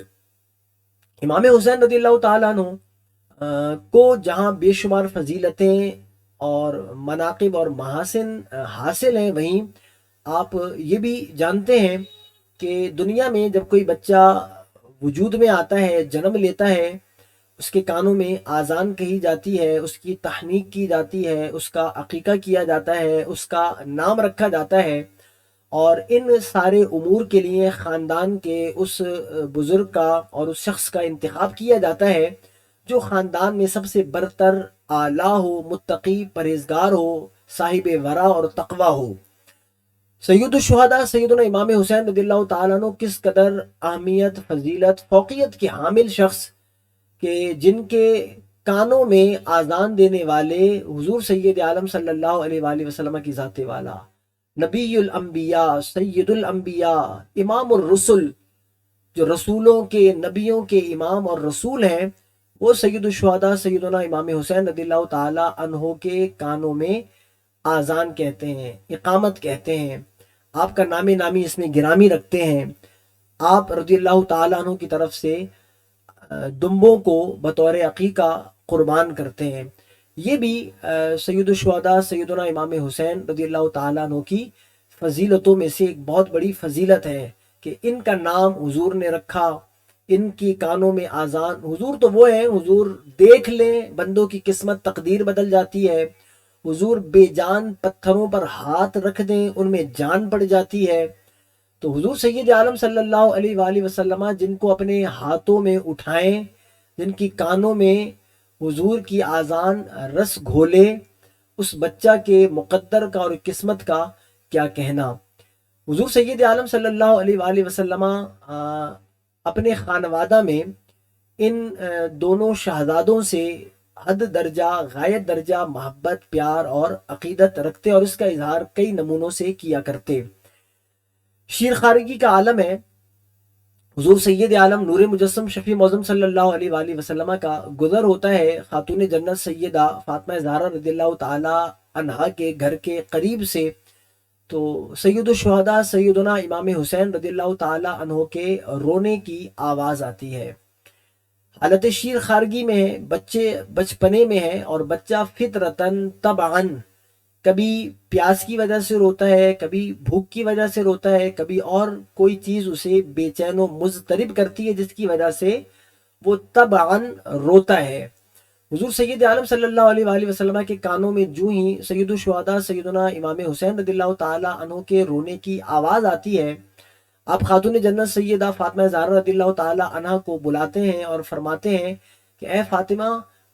امام حسین رضی اللہ تعالیٰ عنہ کو جہاں بے شمار فضیلتیں اور مناقب اور محاسن حاصل ہیں، وہیں آپ یہ بھی جانتے ہیں کہ دنیا میں جب کوئی بچہ وجود میں آتا ہے، جنم لیتا ہے، اس کے کانوں میں آذان کہی جاتی ہے، اس کی تحنیک کی جاتی ہے، اس کا عقیقہ کیا جاتا ہے، اس کا نام رکھا جاتا ہے، اور ان سارے امور کے لیے خاندان کے اس بزرگ کا اور اس شخص کا انتخاب کیا جاتا ہے جو خاندان میں سب سے برتر، اعلیٰ ہو، متقی، پرہیزگار ہو، صاحب ورع اور تقوی ہو۔ سید الشہداء سیدنا امام حسین رضی اللہ تعالیٰ عنہ کس قدر اہمیت، فضیلت، فوقیت کے حامل شخص کہ جن کے کانوں میں آذان دینے والے حضور سید عالم صلی اللہ علیہ وآلہ وسلم کی ذات والا، نبی الانبیاء، سید الانبیاء، امام الرسل، جو رسولوں کے، نبیوں کے امام اور رسول ہیں، وہ سید الشہداء سیدنا امام حسین رضی اللہ تعالی عنہ کے کانوں میں آذان کہتے ہیں، اقامت کہتے ہیں، آپ کا نام نامی اس میں گرامی رکھتے ہیں، آپ رضی اللہ تعالیٰ عنہ کی طرف سے دمبوں کو بطور عقیقہ قربان کرتے ہیں۔ یہ بھی سید الشہداء سیدنا امام حسین رضی اللہ تعالیٰ عنہ کی فضیلتوں میں سے ایک بہت بڑی فضیلت ہے کہ ان کا نام حضور نے رکھا، ان کی کانوں میں آذان، حضور تو وہ ہیں، حضور دیکھ لیں بندوں کی قسمت، تقدیر بدل جاتی ہے، حضور بے جان پتھروں پر ہاتھ رکھ دیں ان میں جان پڑ جاتی ہے. تو حضور سید عالم صلی اللہ علیہ وآلہ وسلم جن کو اپنے ہاتھوں میں اٹھائیں، جن کی کانوں میں حضور کی آذان رس گھولے، اس بچہ کے مقدر کا اور قسمت کا کیا کہنا. حضور سید عالم صلی اللہ علیہ وآلہ وسلم اپنے خانوادہ میں ان دونوں شہزادوں سے حد درجہ غایت درجہ محبت، پیار اور عقیدت رکھتے اور اس کا اظہار کئی نمونوں سے کیا کرتے. شیر خارگی کا عالم ہے. حضور سید عالم نور مجسم شفیع معظم صلی اللہ علیہ وآلہ وسلم کا گزر ہوتا ہے خاتون جنت سیدہ فاطمہ زہرا رضی اللہ تعالی عنہا کے گھر کے قریب سے. تو سید الشہداء سیدنا امام حسین رضی اللہ تعالی عنہ کے رونے کی آواز آتی ہے. حالت شیر خارگی میں ہے، بچے بچپنے میں ہے اور بچہ فطرتاً طبعاً کبھی پیاس کی وجہ سے روتا ہے، کبھی بھوک کی وجہ سے روتا ہے، کبھی اور کوئی چیز اسے بے چین و مضطرب کرتی ہے جس کی وجہ سے وہ طبعاً روتا ہے. حضور سید عالم صلی اللہ علیہ وآلہ وسلم کے کانوں میں جو ہی سید الشہداء سیدنا امام حسین رضی اللہ تعالی عنہ کے رونے کی آواز آتی ہے، آپ خاتون جنت سیدہ فاطمہ زہرا رضی اللہ تعالی عنہ کو بلاتے ہیں اور فرماتے ہیں کہ اے فاطمہ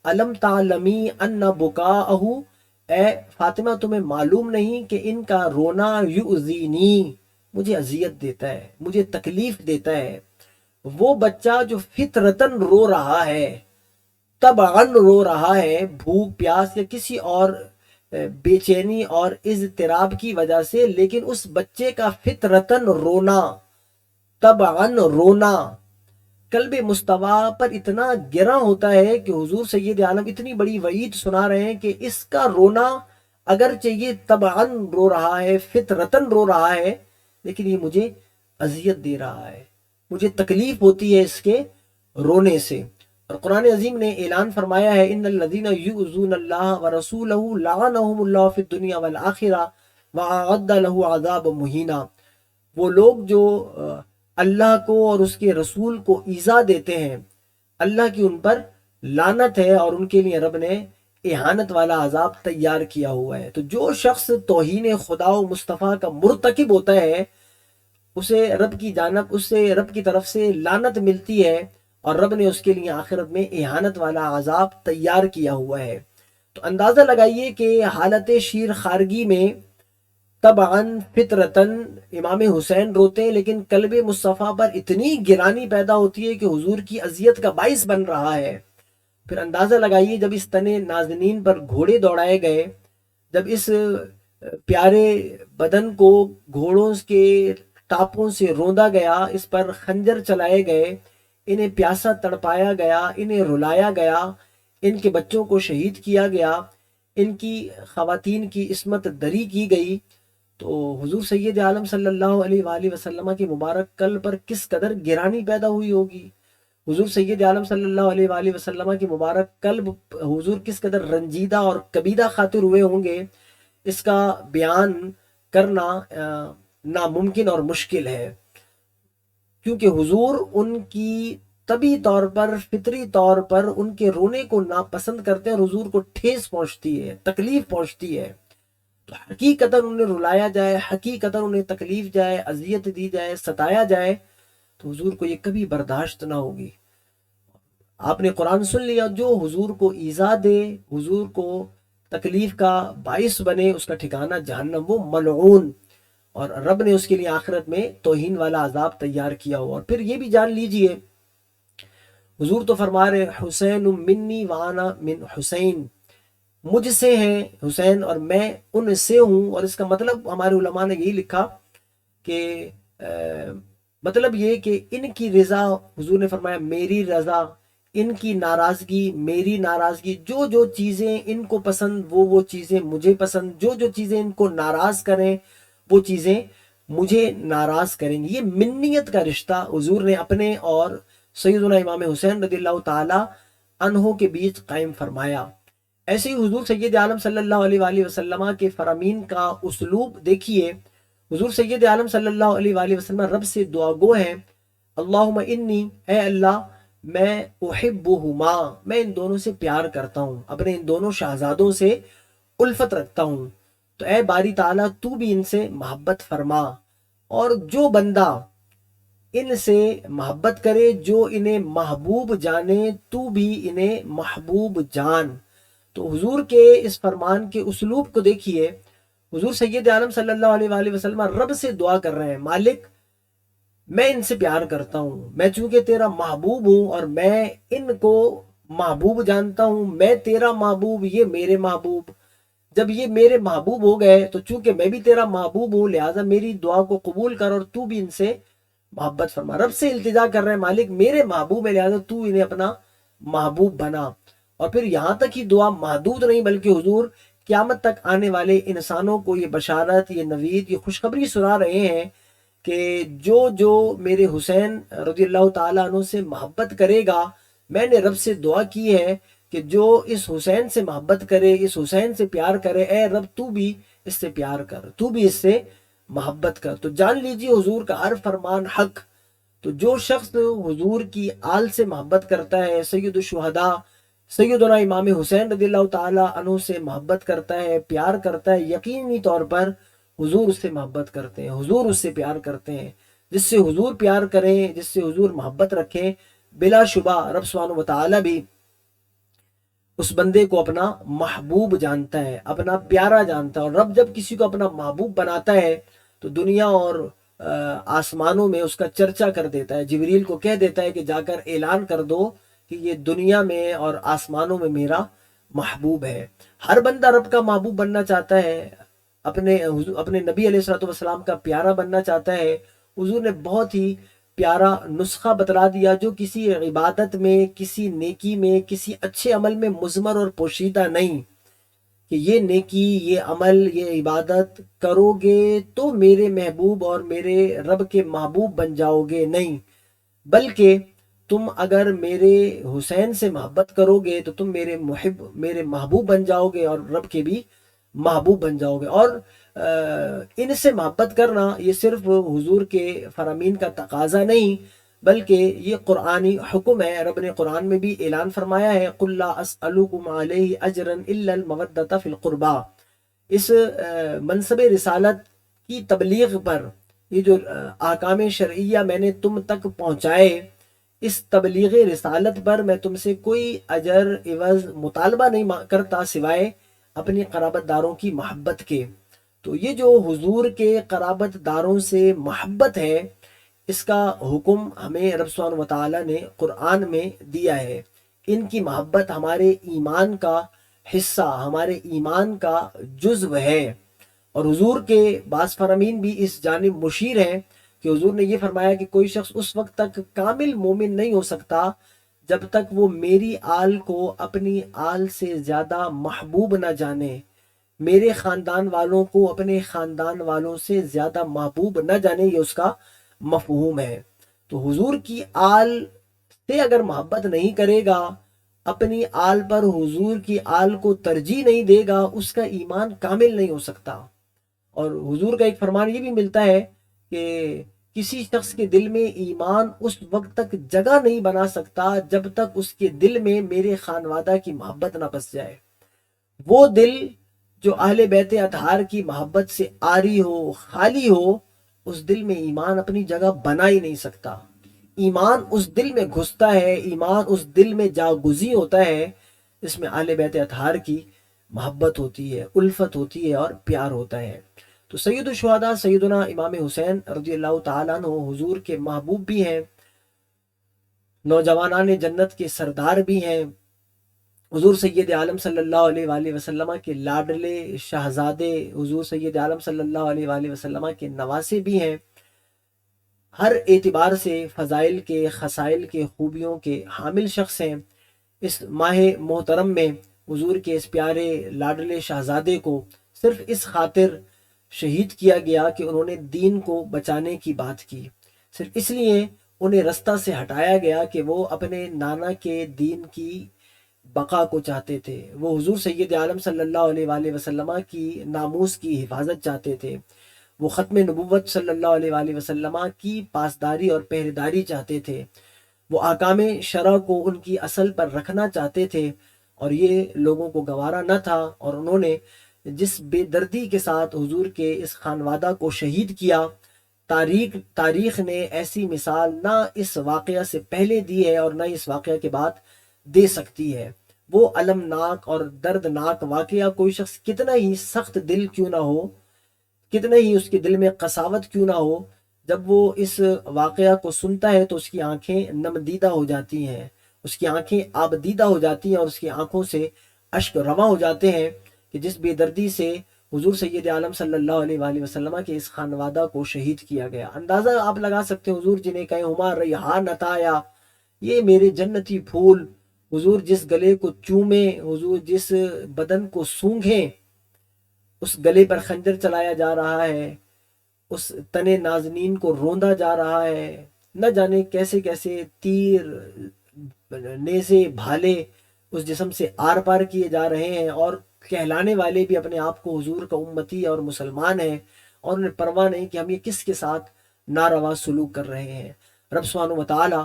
علم تعلمی ان بکاءہ، اے فاطمہ تمہیں معلوم نہیں کہ ان کا رونا یؤذینی، مجھے اذیت دیتا ہے، مجھے تکلیف دیتا ہے. وہ بچہ جو فطرتاً رو رہا ہے، طبعاً رو رہا ہے، بھوک پیاس یا کسی اور بے چینی اور اضطراب کی وجہ سے، لیکن اس بچے کا فطرتاً رونا، طبعاً رونا قلب مصطفیٰ پر اتنا گراں ہوتا ہے کہ حضور سید عالم اتنی بڑی وعید سنا رہے ہیں کہ اس کا رونا اگرچہ یہ طبعاً رو رہا ہے، فطرتاً رو رہا ہے، لیکن یہ مجھے اذیت دے رہا ہے، مجھے تکلیف ہوتی ہے اس کے رونے سے. اور قرآن عظیم نے اعلان فرمایا ہے ان الذین یؤذون اللہ ورسولہ لعنہم اللہ فی الدنیا والآخرہ وأعد لہ عذاب مہینا. وہ لوگ جو اللہ کو اور اس کے رسول کو ایذا دیتے ہیں، اللہ کی ان پر لعنت ہے اور ان کے لیے رب نے اہانت والا عذاب تیار کیا ہوا ہے. تو جو شخص توہین خدا و مصطفیٰ کا مرتکب ہوتا ہے اسے رب کی طرف سے لعنت ملتی ہے اور رب نے اس کے لیے آخرت میں اہانت والا عذاب تیار کیا ہوا ہے. تو اندازہ لگائیے کہ حالت شیر خارگی میں طبعاً فطرتاً امام حسین روتے ہیں، لیکن قلب مصطفیٰ پر اتنی گرانی پیدا ہوتی ہے کہ حضور کی اذیت کا باعث بن رہا ہے. پھر اندازہ لگائیے جب اس تن نازنین پر گھوڑے دوڑائے گئے، جب اس پیارے بدن کو گھوڑوں کے ٹاپوں سے روندا گیا، اس پر خنجر چلائے گئے، انہیں پیاسا تڑپایا گیا، انہیں رلایا گیا، ان کے بچوں کو شہید کیا گیا، ان کی خواتین کی عصمت دری کی گئی، تو حضور سید عالم صلی اللہ علیہ وآلہ وسلم کی مبارک قلب پر کس قدر گرانی پیدا ہوئی ہوگی. حضور سید عالم صلی اللہ علیہ وآلہ وسلم کی مبارک قلب حضور کس قدر رنجیدہ اور کبیدہ خاطر ہوئے ہوں گے، اس کا بیان کرنا ناممکن اور مشکل ہے. کیونکہ حضور ان کی طبی طور پر، فطری طور پر ان کے رونے کو ناپسند کرتے ہیں اور حضور کو ٹھیس پہنچتی ہے، تکلیف پہنچتی ہے. تو حقیقتاً انہیں رلایا جائے، حقیقتاً انہیں تکلیف جائے، اذیت دی جائے، ستایا جائے، تو حضور کو یہ کبھی برداشت نہ ہوگی. آپ نے قرآن سن لیا، جو حضور کو ایذا دے، حضور کو تکلیف کا باعث بنے، اس کا ٹھکانہ جہنم، وہ ملعون، اور رب نے اس کے لیے آخرت میں توہین والا عذاب تیار کیا ہوا. اور پھر یہ بھی جان لیجئے حضور تو فرما رہے حسین منی وانا من حسین، مجھ سے ہیں حسین اور میں ان سے ہوں. اور اس کا مطلب ہمارے علماء نے یہی لکھا کہ مطلب یہ کہ ان کی رضا، حضور نے فرمایا میری رضا، ان کی ناراضگی میری ناراضگی، جو جو چیزیں ان کو پسند وہ چیزیں مجھے پسند، جو جو چیزیں ان کو ناراض کریں وہ چیزیں مجھے ناراض کریں گی. یہ منیت کا رشتہ حضور نے اپنے اور سیدنا امام حسین رضی اللہ تعالی عنہ کے بیچ قائم فرمایا. ایسے ہی حضور سید عالم صلی اللہ علیہ وآلہ وسلم کے فرامین کا اسلوب دیکھیے. حضور سید عالم صلی اللہ علیہ وآلہ وسلم رب سے دعا گو ہیں، اللہم انی، اے اللہ میں احبہما، میں ان دونوں سے پیار کرتا ہوں، اپنے ان دونوں شہزادوں سے الفت رکھتا ہوں، تو اے باری تعالیٰ تو بھی ان سے محبت فرما، اور جو بندہ ان سے محبت کرے، جو انہیں محبوب جانے، تو بھی انہیں محبوب جان۔ تو حضور کے اس فرمان کے اسلوب کو دیکھیے، حضور سید عالم صلی اللہ علیہ وآلہ وسلم رب سے دعا کر رہے ہیں، مالک میں ان سے پیار کرتا ہوں، میں چونکہ تیرا محبوب ہوں اور میں ان کو محبوب جانتا ہوں، میں تیرا محبوب، یہ میرے محبوب، جب یہ میرے محبوب ہو گئے تو چونکہ میں بھی تیرا محبوب ہوں، لہٰذا میری دعا کو قبول کر اور تو بھی ان سے محبت فرما۔ رب سے التجا کر رہے ہیں، مالک میرے محبوب ہے، لہٰذا تو انہیں اپنا محبوب بنا۔ اور پھر یہاں تک ہی دعا محدود نہیں، بلکہ حضور قیامت تک آنے والے انسانوں کو یہ بشارت، یہ نوید، یہ خوشخبری سنا رہے ہیں کہ جو میرے حسین رضی اللہ تعالیٰ عنہ سے محبت کرے گا، میں نے رب سے دعا کی ہے کہ جو اس حسین سے محبت کرے، اس حسین سے پیار کرے، اے رب تو بھی اس سے پیار کر، تو بھی اس سے محبت کر۔ تو جان لیجیے حضور کا ہر فرمان حق۔ تو جو شخص حضور کی آل سے محبت کرتا ہے، سید الشہداء سیدنا امام حسین رضی اللہ تعالیٰ عنہ سے محبت کرتا ہے، پیار کرتا ہے، یقینی طور پر حضور اس سے محبت کرتے ہیں، حضور اس سے پیار کرتے ہیں۔ جس سے حضور پیار کریں، جس سے حضور محبت رکھیں، بلا شبہ رب سبحانہ وتعالی بھی اس بندے کو اپنا محبوب جانتا ہے، اپنا پیارا جانتا ہے۔ اور رب جب کسی کو اپنا محبوب بناتا ہے تو دنیا اور آسمانوں میں اس کا چرچا کر دیتا ہے، جبریل کو کہہ دیتا ہے کہ جا کر اعلان کر دو کہ یہ دنیا میں اور آسمانوں میں میرا محبوب ہے۔ ہر بندہ رب کا محبوب بننا چاہتا ہے، اپنے نبی علیہ الصلوۃ والسلام کا پیارا بننا چاہتا ہے۔ حضور نے بہت ہی پیارا نسخہ بتلا دیا جو کسی عبادت میں، کسی نیکی میں، کسی اچھے عمل میں مضمر اور پوشیدہ نہیں، کہ یہ نیکی، یہ عمل، یہ عبادت کرو گے تو میرے محبوب اور میرے رب کے محبوب بن جاؤ گے، نہیں، بلکہ تم اگر میرے حسین سے محبت کرو گے تو تم میرے محبوب بن جاؤ گے اور رب کے بھی محبوب بن جاؤ گے۔ اور ان سے محبت کرنا یہ صرف حضور کے فرامین کا تقاضا نہیں، بلکہ یہ قرآنی حکم ہے۔ رب نے قرآن میں بھی اعلان فرمایا ہے، قُلْ لَا أَسْأَلُكُمْ عَلَيْهِ أَجْرًا إِلَّا الْمَوَدَّةَ فِي الْقُرْبَى۔ اس منصب رسالت کی تبلیغ پر، یہ جو احکام شرعیہ میں نے تم تک پہنچائے، اس تبلیغ رسالت پر میں تم سے کوئی اجر عوض مطالبہ نہیں کرتا سوائے اپنی قرابت داروں کی محبت کے۔ تو یہ جو حضور کے قرابت داروں سے محبت ہے، اس کا حکم ہمیں رب سبحانہ وتعالی نے قرآن میں دیا ہے۔ ان کی محبت ہمارے ایمان کا حصہ، ہمارے ایمان کا جزو ہے۔ اور حضور کے بعض فرامین بھی اس جانب مشیر ہیں کہ حضور نے یہ فرمایا کہ کوئی شخص اس وقت تک کامل مومن نہیں ہو سکتا جب تک وہ میری آل کو اپنی آل سے زیادہ محبوب نہ جانے، میرے خاندان والوں کو اپنے خاندان والوں سے زیادہ محبوب نہ جانے۔ یہ اس کا مفہوم ہے۔ تو حضور کی آل سے اگر محبت نہیں کرے گا، اپنی آل پر حضور کی آل کو ترجیح نہیں دے گا، اس کا ایمان کامل نہیں ہو سکتا۔ اور حضور کا ایک فرمان یہ بھی ملتا ہے کہ کسی شخص کے دل میں ایمان اس وقت تک جگہ نہیں بنا سکتا جب تک اس کے دل میں میرے خانوادہ کی محبت نہ بس جائے۔ وہ دل جو اہل بیت اطہار کی محبت سے عاری ہو، خالی ہو، اس دل میں ایمان اپنی جگہ بنا ہی نہیں سکتا۔ ایمان اس دل میں گھستا ہے، ایمان اس دل میں جاگزی ہوتا ہے، اس میں اہل بیت اطہار کی محبت ہوتی ہے، الفت ہوتی ہے اور پیار ہوتا ہے۔ تو سید الشہداء سیدنا امام حسین رضی اللہ تعالیٰ عنہ حضور کے محبوب بھی ہیں، نوجوانان جنت کے سردار بھی ہیں، حضور سید عالم صلی اللہ علیہ وآلہ وسلم کے لاڈلے شہزادے، حضور سید عالم صلی اللہ علیہ وآلہ وسلم کے نواسے بھی ہیں۔ ہر اعتبار سے فضائل کے، خصائل کے، خوبیوں کے حامل شخص ہیں۔ اس ماہ محترم میں حضور کے اس پیارے لاڈلے شہزادے کو صرف اس خاطر شہید کیا گیا کہ انہوں نے دین کو بچانے کی بات کی، صرف اس لیے انہیں رستہ سے ہٹایا گیا کہ وہ اپنے نانا کے دین کی بقا کو چاہتے تھے، وہ حضور سید عالم صلی اللہ علیہ وآلہ وسلم کی ناموس کی حفاظت چاہتے تھے، وہ ختم نبوت صلی اللہ علیہ وآلہ وسلم کی پاسداری اور پہرےداری چاہتے تھے، وہ احکام شرع کو ان کی اصل پر رکھنا چاہتے تھے، اور یہ لوگوں کو گوارا نہ تھا، اور انہوں نے جس بے دردی کے ساتھ حضور کے اس خانوادہ کو شہید کیا، تاریخ نے ایسی مثال نہ اس واقعہ سے پہلے دی ہے اور نہ اس واقعہ کے بعد دے سکتی ہے۔ وہ المناک اور دردناک واقعہ کوئی شخص کتنا ہی سخت دل کیوں نہ ہو، کتنا ہی اس کے دل میں قساوت کیوں نہ ہو، جب وہ اس واقعہ کو سنتا ہے تو اس کی آنکھیں نمدیدہ ہو جاتی ہیں، اس کی آنکھیں آبدیدہ ہو جاتی ہیں، اور اس کی آنکھوں سے اشک رواں ہو جاتے ہیں کہ جس بے دردی سے حضور سید عالم صلی اللہ علیہ وآلہ وسلم کے اس خانوادہ کو شہید کیا گیا۔ اندازہ آپ لگا سکتے ہیں، حضور جنہیں کہیں ہما ریحان عطایا، یہ میرے جنتی پھول، حضور جس گلے کو چومیں، حضور جس بدن کو سونگھیں، اس گلے پر خنجر چلایا جا رہا ہے، اس تن نازنین کو روندا جا رہا ہے، نہ جانے کیسے کیسے تیر، نیزے، بھالے اس جسم سے آر پار کیے جا رہے ہیں، اور کہلانے والے بھی اپنے آپ کو حضور کا امتی اور مسلمان ہیں، اور انہیں پرواہ نہیں کہ ہم یہ کس کے ساتھ ناروا سلوک کر رہے ہیں۔ رب سبحانہ و تعالی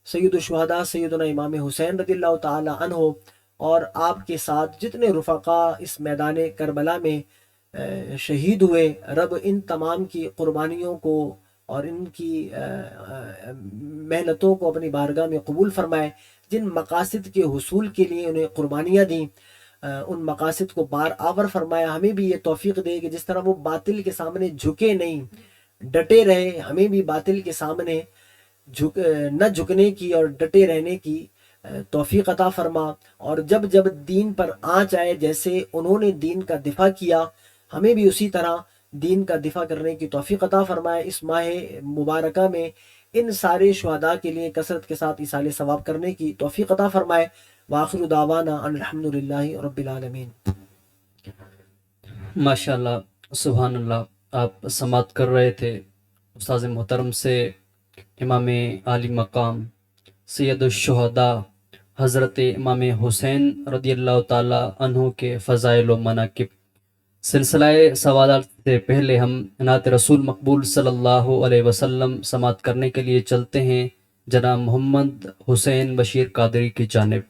سید الشہداء سیدنا امام حسین رضی اللہ تعالی عنہ اور آپ کے ساتھ جتنے رفقا اس میدان کربلا میں شہید ہوئے، رب ان تمام کی قربانیوں کو اور ان کی محنتوں کو اپنی بارگاہ میں قبول فرمائے۔ جن مقاصد کے حصول کے لیے انہیں قربانیاں دیں، ان مقاصد کو بار آور فرمایا۔ ہمیں بھی یہ توفیق دے کہ جس طرح وہ باطل کے سامنے جھکے نہیں، ڈٹے رہے، ہمیں بھی باطل کے سامنے نہ جھکنے کی اور ڈٹے رہنے کی توفیق عطا فرما، اور جب جب دین پر آنچ آئے، جیسے انہوں نے دین کا دفاع کیا، ہمیں بھی اسی طرح دین کا دفاع کرنے کی توفیق عطا فرمائے۔ اس ماہ مبارکہ میں ان سارے شہداء کے لیے کثرت کے ساتھ ایصال ثواب کرنے کی توفیق عطا فرمائے۔ وآخر دعوانا ان الحمدللہ رب العالمین۔ ماشاءاللہ، سبحان اللہ۔ آپ سماعت کر رہے تھے استاذ محترم سے امام عالی مقام سید الشہداء حضرت امام حسین رضی اللہ تعالی عنہ کے فضائل و مناقب۔ سلسلہ سوالات سے پہلے ہم نعت رسول مقبول صلی اللہ علیہ وسلم سماعت کرنے کے لیے چلتے ہیں جناب محمد حسین بشیر قادری کی جانب۔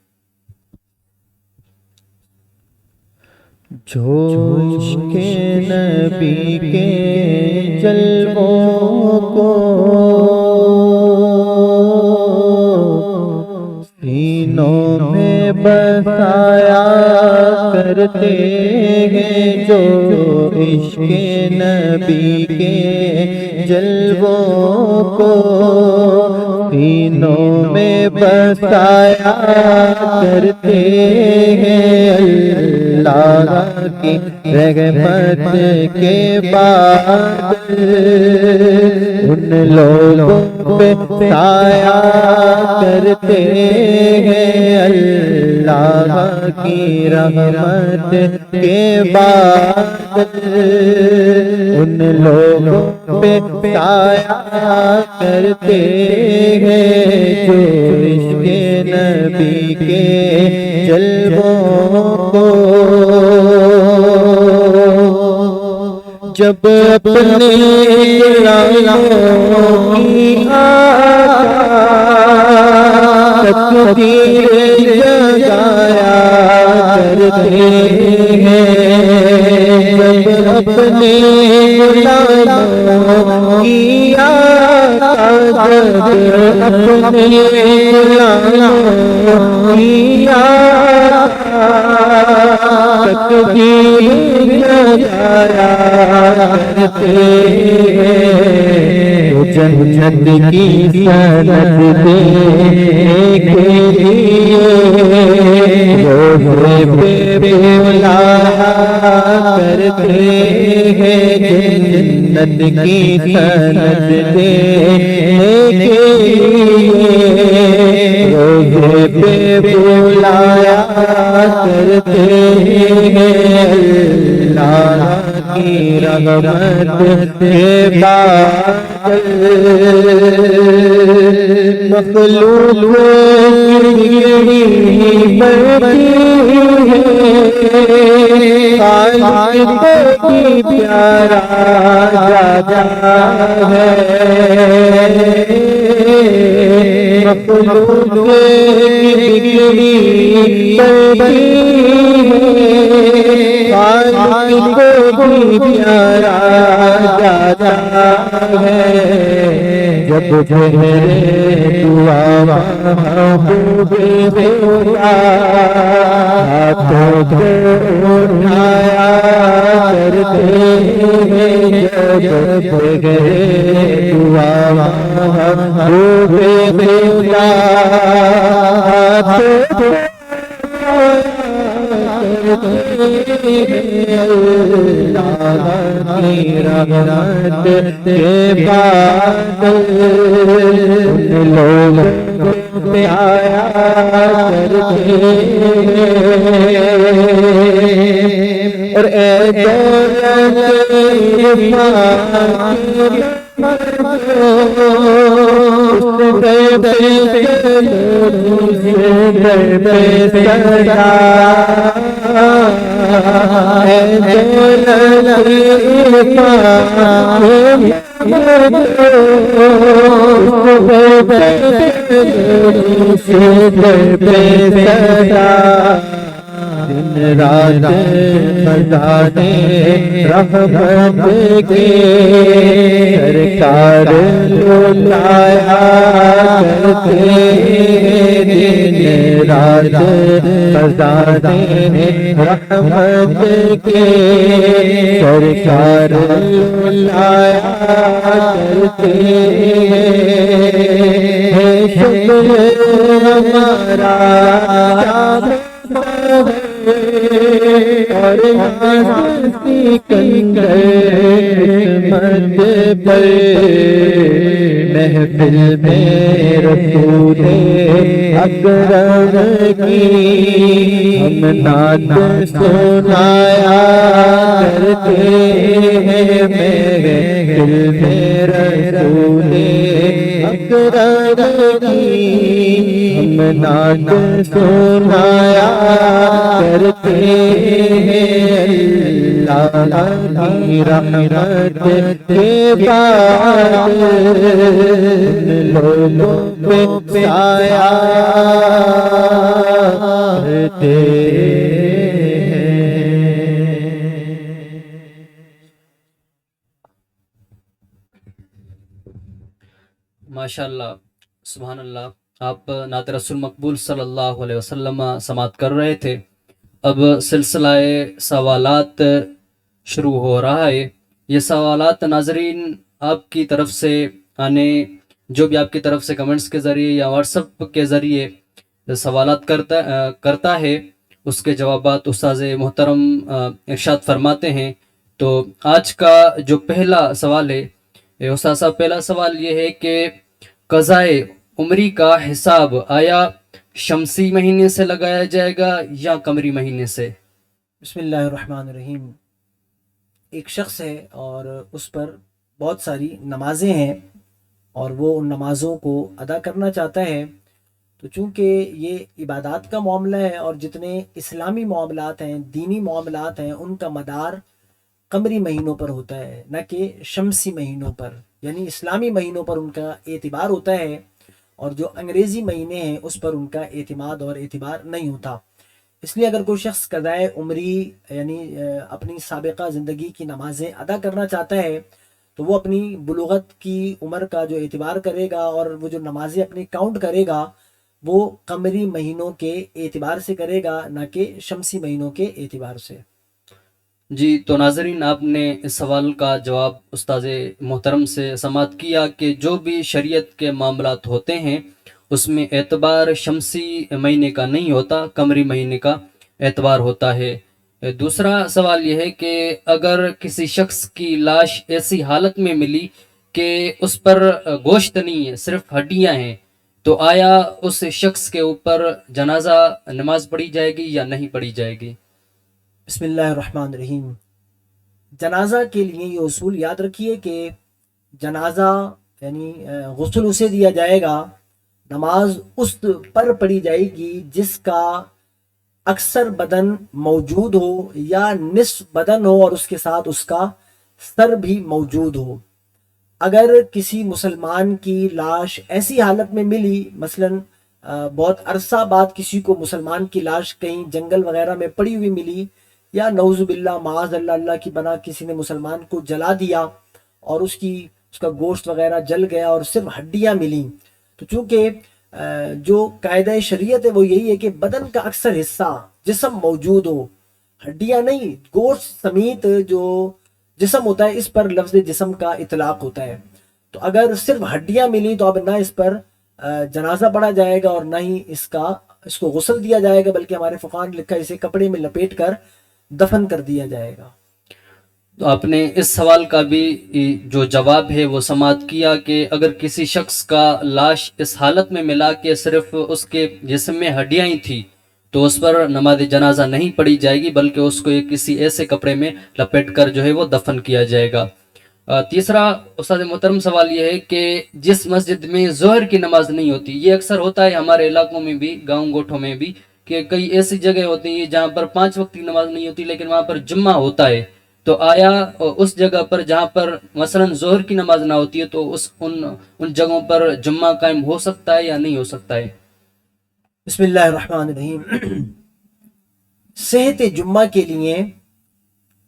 جو عشق نبی کے جلووں کو سینوں میں بسایا کرتے ہیں، جو عشق نبی کے جلووں کو سینوں میں بسایا کرتے ہیں، اللہ کی رحمت کے بعد ان لوگوں پہ سایہ کرتے ہیں، اللہ کی رحمت کے بعد ان لوگوں پہ سایہ کرتے ہیں، جو عشق نبی کے جلووں کو جب اپنے غلاموں کی تقدیر جگایا کرتے ہیں، جب اپنے غلاموں کی اپنے غلاموں کی تقدیر جگایا کرتے ہیں، جنت کی سند دینے کے لیے روزے پہ بلایا کرتے ہیں، جنت کی سند دینے کے لیے روزے پہ بلایا کرتے ہیں، اللہ کی رحمت کے بعد مخلوق کی بڑی ہے، خالق کی پیارا جاتا ہے، مخلوق بگڑی پڑتی خالق کو بھی پیارا جاتا ہے جب تیرے دعا محبوب خدا ہاتھوں کو اٹھایا کرتے ہیں جب تیرے دعا محبوب خدا ہاتھوں کو اللہ کی رحمت کے بعد ان لوگوں پہ آیا کرتے اور اے دولت دن رات خزانے رحمت کے سرکار لایا کرتے دن رات خزانے رحمت کے سرکار لایا کرتے ہیں شکر ہمارا اور قسمت پر محفل میں رسول اکرم کی ہم نعت سنایا کرتے ہیں محفل میں رسول اکرم کی ہم نعت سنایا کرتے ہیں اللہ کی رحمت کے بعد لوگوں پہ آیا کرتے ماشاءاللہ سبحان اللہ. آپ نعت رسول مقبول صلی اللہ علیہ وسلم سماعت کر رہے تھے. اب سلسلہ سوالات شروع ہو رہا ہے. یہ سوالات ناظرین آپ کی طرف سے آنے جو بھی آپ کی طرف سے کمنٹس کے ذریعے یا واٹس ایپ کے ذریعے سوالات کرتا ہے اس کے جوابات استاذ محترم ارشاد فرماتے ہیں. تو آج کا جو پہلا سوال ہے استاذ صاحب، پہلا سوال یہ ہے کہ قضائے عمری کا حساب آیا شمسی مہینے سے لگایا جائے گا یا قمری مہینے سے؟ بسم اللہ الرحمن الرحیم. ایک شخص ہے اور اس پر بہت ساری نمازیں ہیں اور وہ ان نمازوں کو ادا کرنا چاہتا ہے. تو چونکہ یہ عبادات کا معاملہ ہے اور جتنے اسلامی معاملات ہیں، دینی معاملات ہیں، ان کا مدار قمری مہینوں پر ہوتا ہے نہ کہ شمسی مہینوں پر، یعنی اسلامی مہینوں پر ان کا اعتبار ہوتا ہے اور جو انگریزی مہینے ہیں اس پر ان کا اعتماد اور اعتبار نہیں ہوتا. اس لیے اگر کوئی شخص قضائے عمری یعنی اپنی سابقہ زندگی کی نمازیں ادا کرنا چاہتا ہے تو وہ اپنی بلوغت کی عمر کا جو اعتبار کرے گا اور وہ جو نمازیں اپنی کاؤنٹ کرے گا وہ قمری مہینوں کے اعتبار سے کرے گا نہ کہ شمسی مہینوں کے اعتبار سے. جی تو ناظرین، آپ نے اس سوال کا جواب استاذ محترم سے سماعت کیا کہ جو بھی شریعت کے معاملات ہوتے ہیں اس میں اعتبار شمسی مہینے کا نہیں ہوتا، قمری مہینے کا اعتبار ہوتا ہے. دوسرا سوال یہ ہے کہ اگر کسی شخص کی لاش ایسی حالت میں ملی کہ اس پر گوشت نہیں ہے، صرف ہڈیاں ہیں، تو آیا اس شخص کے اوپر جنازہ نماز پڑھی جائے گی یا نہیں پڑھی جائے گی؟ بسم اللہ الرحمن الرحیم. جنازہ کے لیے یہ اصول یاد رکھیے کہ جنازہ یعنی غسل اسے دیا جائے گا، نماز اس پر پڑھی جائے گی جس کا اکثر بدن موجود ہو یا نصف بدن ہو اور اس کے ساتھ اس کا سر بھی موجود ہو. اگر کسی مسلمان کی لاش ایسی حالت میں ملی، مثلاً بہت عرصہ بعد کسی کو مسلمان کی لاش کہیں جنگل وغیرہ میں پڑی ہوئی ملی، یا نعوذ باللہ معاذ اللہ اللہ کی بنا کسی نے مسلمان کو جلا دیا اور اس کا گوشت وغیرہ جل گیا اور صرف ہڈیاں ملیں، تو چونکہ جو قاعدہ شریعت ہے وہ یہی ہے کہ بدن کا اکثر حصہ جسم موجود ہو، ہڈیاں نہیں، گوشت سمیت جو جسم ہوتا ہے اس پر لفظ جسم کا اطلاق ہوتا ہے۔ تو اگر صرف ہڈیاں ملی تو اب نہ اس پر جنازہ پڑھا جائے گا اور نہ ہی اس کو غسل دیا جائے گا، بلکہ ہمارے فقہاء نے لکھا ہے اسے کپڑے میں لپیٹ کر دفن کر دیا جائے گا۔ تو آپ نے اس سوال کا بھی جو جواب ہے وہ سماعت کیا کہ اگر کسی شخص کا لاش اس حالت میں ملا کہ صرف اس کے جسم میں ہڈیاں ہی تھی تو اس پر نماز جنازہ نہیں پڑھی جائے گی، بلکہ اس کو کسی ایسے کپڑے میں لپیٹ کر جو ہے وہ دفن کیا جائے گا۔ تیسرا استاد محترم سوال یہ ہے کہ جس مسجد میں ظہر کی نماز نہیں ہوتی، یہ اکثر ہوتا ہے ہمارے علاقوں میں بھی، گاؤں گوٹھوں میں بھی، کہ کئی ایسی جگہ ہوتی ہیں جہاں پر 5 وقت کی نماز نہیں ہوتی لیکن وہاں پر جمعہ ہوتا ہے، تو آیا اس جگہ پر جہاں پر مثلا ظہر کی نماز نہ ہوتی ہے تو ان جگہوں پر جمعہ قائم ہو سکتا ہے یا نہیں ہو سکتا ہے؟ بسم اللہ الرحمن الرحیم۔ صحت جمعہ کے لیے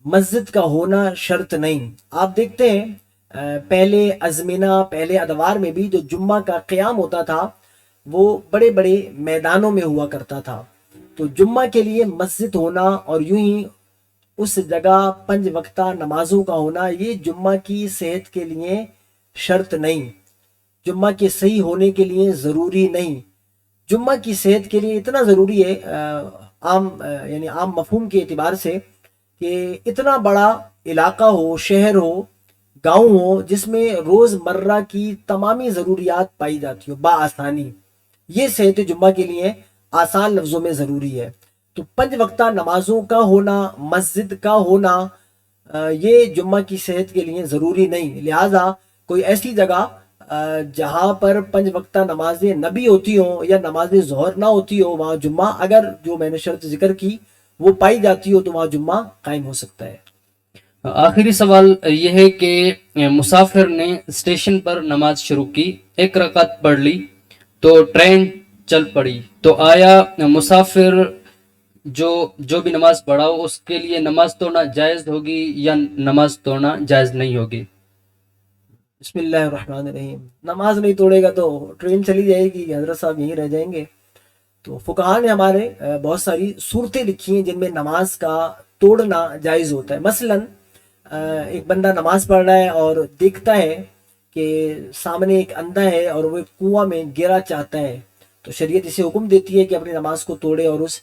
مسجد کا ہونا شرط نہیں۔ آپ دیکھتے ہیں پہلے ازمنہ، پہلے ادوار میں بھی جو جمعہ کا قیام ہوتا تھا وہ بڑے بڑے میدانوں میں ہوا کرتا تھا، تو جمعہ کے لیے مسجد ہونا اور یوں ہی اس جگہ 5 وقتہ نمازوں کا ہونا یہ جمعہ کی صحت کے لیے شرط نہیں، جمعہ کے صحیح ہونے کے لیے ضروری نہیں۔ جمعہ کی صحت کے لیے اتنا ضروری ہے عام مفہوم کے اعتبار سے کہ اتنا بڑا علاقہ ہو، شہر ہو، گاؤں ہو، جس میں روز مرہ کی تمامی ضروریات پائی جاتی ہو بآسانی، یہ صحت جمعہ کے لیے آسان لفظوں میں ضروری ہے۔ تو 5 وقتہ نمازوں کا ہونا، مسجد کا ہونا یہ جمعہ کی صحت کے لیے ضروری نہیں۔ لہٰذا کوئی ایسی جگہ جہاں پر 5 وقتہ نمازیں نہ بھی ہوتی ہوں یا نماز ظہر نہ ہوتی ہو، وہاں جمعہ اگر جو میں نے شرط ذکر کی وہ پائی جاتی ہو تو وہاں جمعہ قائم ہو سکتا ہے۔ آخری سوال یہ ہے کہ مسافر نے اسٹیشن پر نماز شروع کی، 1 رکعت پڑھ لی تو ٹرین چل پڑی، تو آیا مسافر جو بھی نماز پڑھا ہو اس کے لیے نماز توڑنا جائز ہوگی یا نماز توڑنا جائز نہیں ہوگی؟ بسم اللہ الرحمن الرحیم۔ نماز نہیں توڑے گا تو ٹرین چلی جائے گی، حضرت صاحب یہیں رہ جائیں گے۔ تو فقہاء نے ہمارے بہت ساری صورتیں لکھی ہیں جن میں نماز کا توڑنا جائز ہوتا ہے۔ مثلا ایک بندہ نماز پڑھ رہا ہے اور دیکھتا ہے کہ سامنے ایک اندھا ہے اور وہ ایک کنواں میں گرا چاہتا ہے، تو شریعت اسے حکم دیتی ہے کہ اپنی نماز کو توڑے اور اس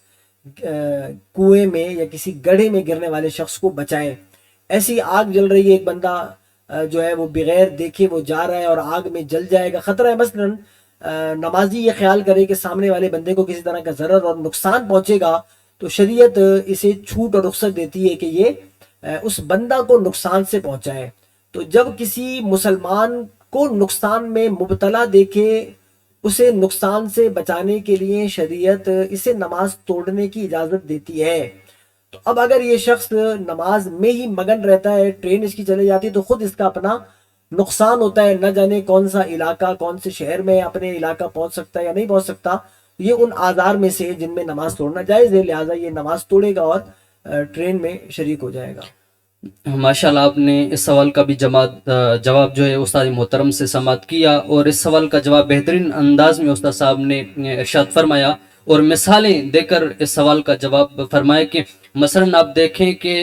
کنویں میں یا کسی گڑھے میں گرنے والے شخص کو بچائے۔ ایسی آگ جل رہی ہے، ایک بندہ جو ہے وہ بغیر دیکھے وہ جا رہا ہے اور آگ میں جل جائے گا، خطرہ ہے۔ مثلا نمازی یہ خیال کرے کہ سامنے والے بندے کو کسی طرح کا ضرر اور نقصان پہنچے گا، تو شریعت اسے چھوٹ اور رخصت دیتی ہے کہ یہ اس بندہ کو نقصان سے پہنچائے۔ تو جب کسی مسلمان کو نقصان میں مبتلا دیکھے، اسے نقصان سے بچانے کے لیے شریعت اسے نماز توڑنے کی اجازت دیتی ہے۔ تو اب اگر یہ شخص نماز میں ہی مگن رہتا ہے، ٹرین اس کی چلے جاتی ہے، تو خود اس کا اپنا نقصان ہوتا ہے، نہ جانے کون سا علاقہ، کون سے شہر میں اپنے علاقہ پہنچ سکتا ہے یا نہیں پہنچ سکتا۔ یہ ان آزار میں سے جن میں نماز توڑنا جائز ہے، لہٰذا یہ نماز توڑے گا اور ٹرین میں شریک ہو جائے گا۔ ماشاءاللہ، آپ نے اس سوال کا بھی جواب جو ہے استاد محترم سے سماعت کیا، اور اس سوال کا جواب بہترین انداز میں استاد صاحب نے ارشاد فرمایا اور مثالیں دے کر اس سوال کا جواب فرمایا کہ مثلا آپ دیکھیں کہ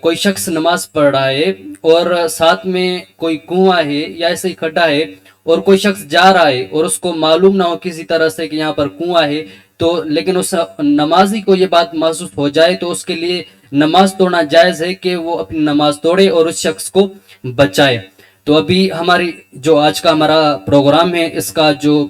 کوئی شخص نماز پڑھ رہا ہے اور ساتھ میں کوئی کنواں ہے یا ایسے ہی کھڈا ہے، اور کوئی شخص جا رہا ہے اور اس کو معلوم نہ ہو کسی طرح سے کہ یہاں پر کنواں ہے، تو لیکن اس نمازی کو یہ بات محسوس ہو جائے تو اس کے لیے نماز توڑنا جائز ہے کہ وہ اپنی نماز توڑے اور اس شخص کو بچائے۔ تو ابھی ہماری جو آج کا ہمارا پروگرام ہے، اس کا جو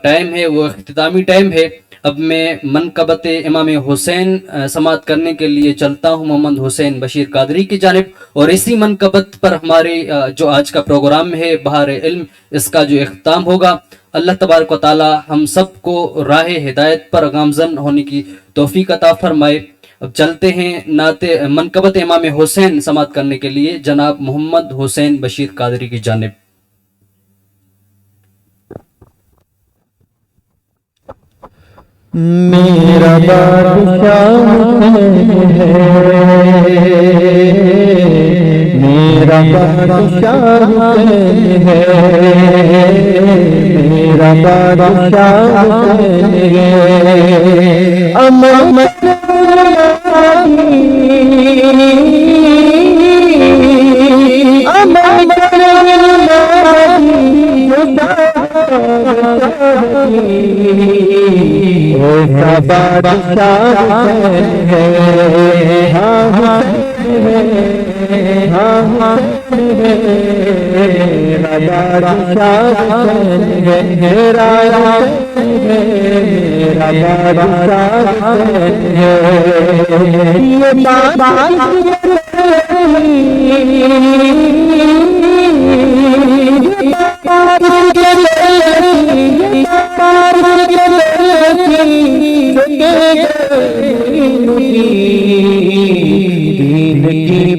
ٹائم ہے وہ اختتامی ٹائم ہے۔ اب میں منقبت امام حسین سماعت کرنے کے لیے چلتا ہوں محمد حسین بشیر قادری کی جانب، اور اسی منقبت پر ہمارے جو آج کا پروگرام ہے بہار علم، اس کا جو اختتام ہوگا۔ اللہ تبارک و تعالی ہم سب کو راہ ہدایت پر گامزن ہونے کی توفیق عطا فرمائے۔ اب چلتے ہیں نعت منقبت امام حسین سماعت کرنے کے لیے جناب محمد حسین بشیر قادری کی جانب. میرا بادشاہ ہے، میرا بادشاہ ہے، میرا بادشاہ ہے، امام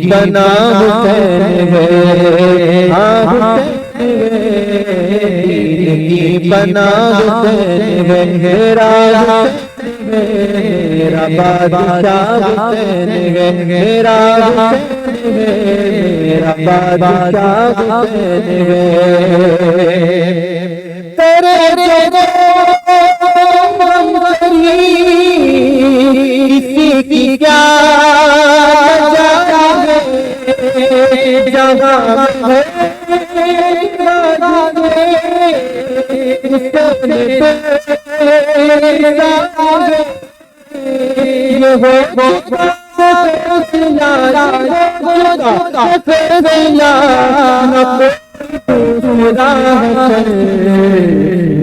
بنا حسین ہے، بنا حسین ہے، میرا بادشاہ حسین ہے، میرا بادشاہ حسین ہے، کسی کی کیا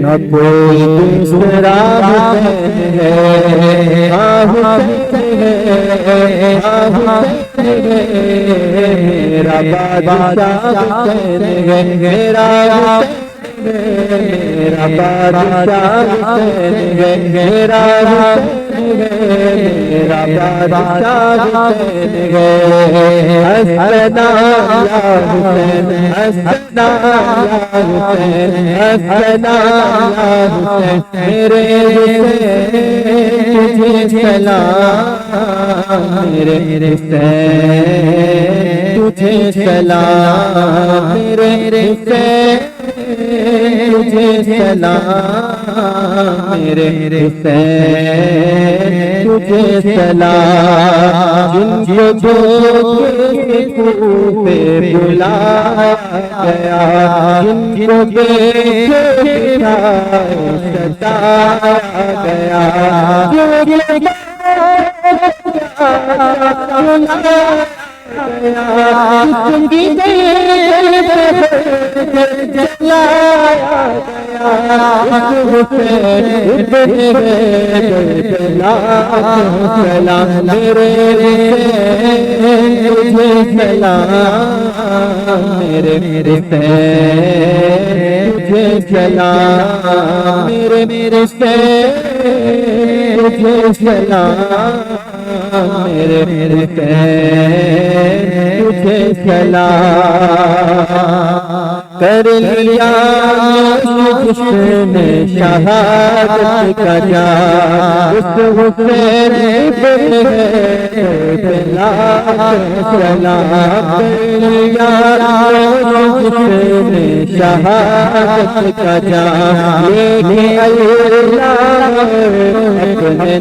نہ کوئی دوسرا حسین ہے، میرا بادشاہ حسین ہے، میرا بادشاہ حسین ہے، میرا بادشاہ حسین ہے، حسنا یا حسین، حسنا یا حسین، حسنا یا حسین، میرے حسین تجھے سلام، میرے حسین تجھے سلام، میرے حسین تجھے سلام، میرے حسین تجھے سلام، جن کو پہ بلایا گیا، جن کو ستایا گیا، تجھے سلام، کر لیا جشن شہادت کا جام، اس حسین سلام، کر لیا جشن شہادت کا جام، لیکن اللہ اپنے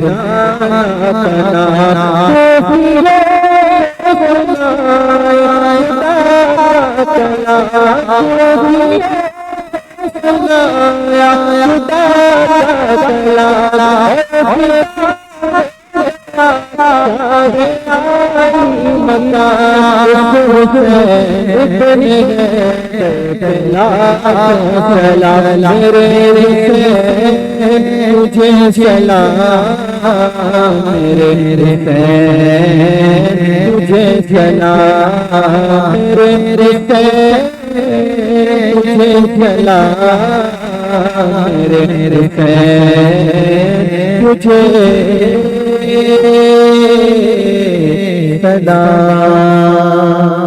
تجھے سلام، میرے حسین تجھے سلام، میرے حسین تجھے سلام، میرے حسین تجھے سلام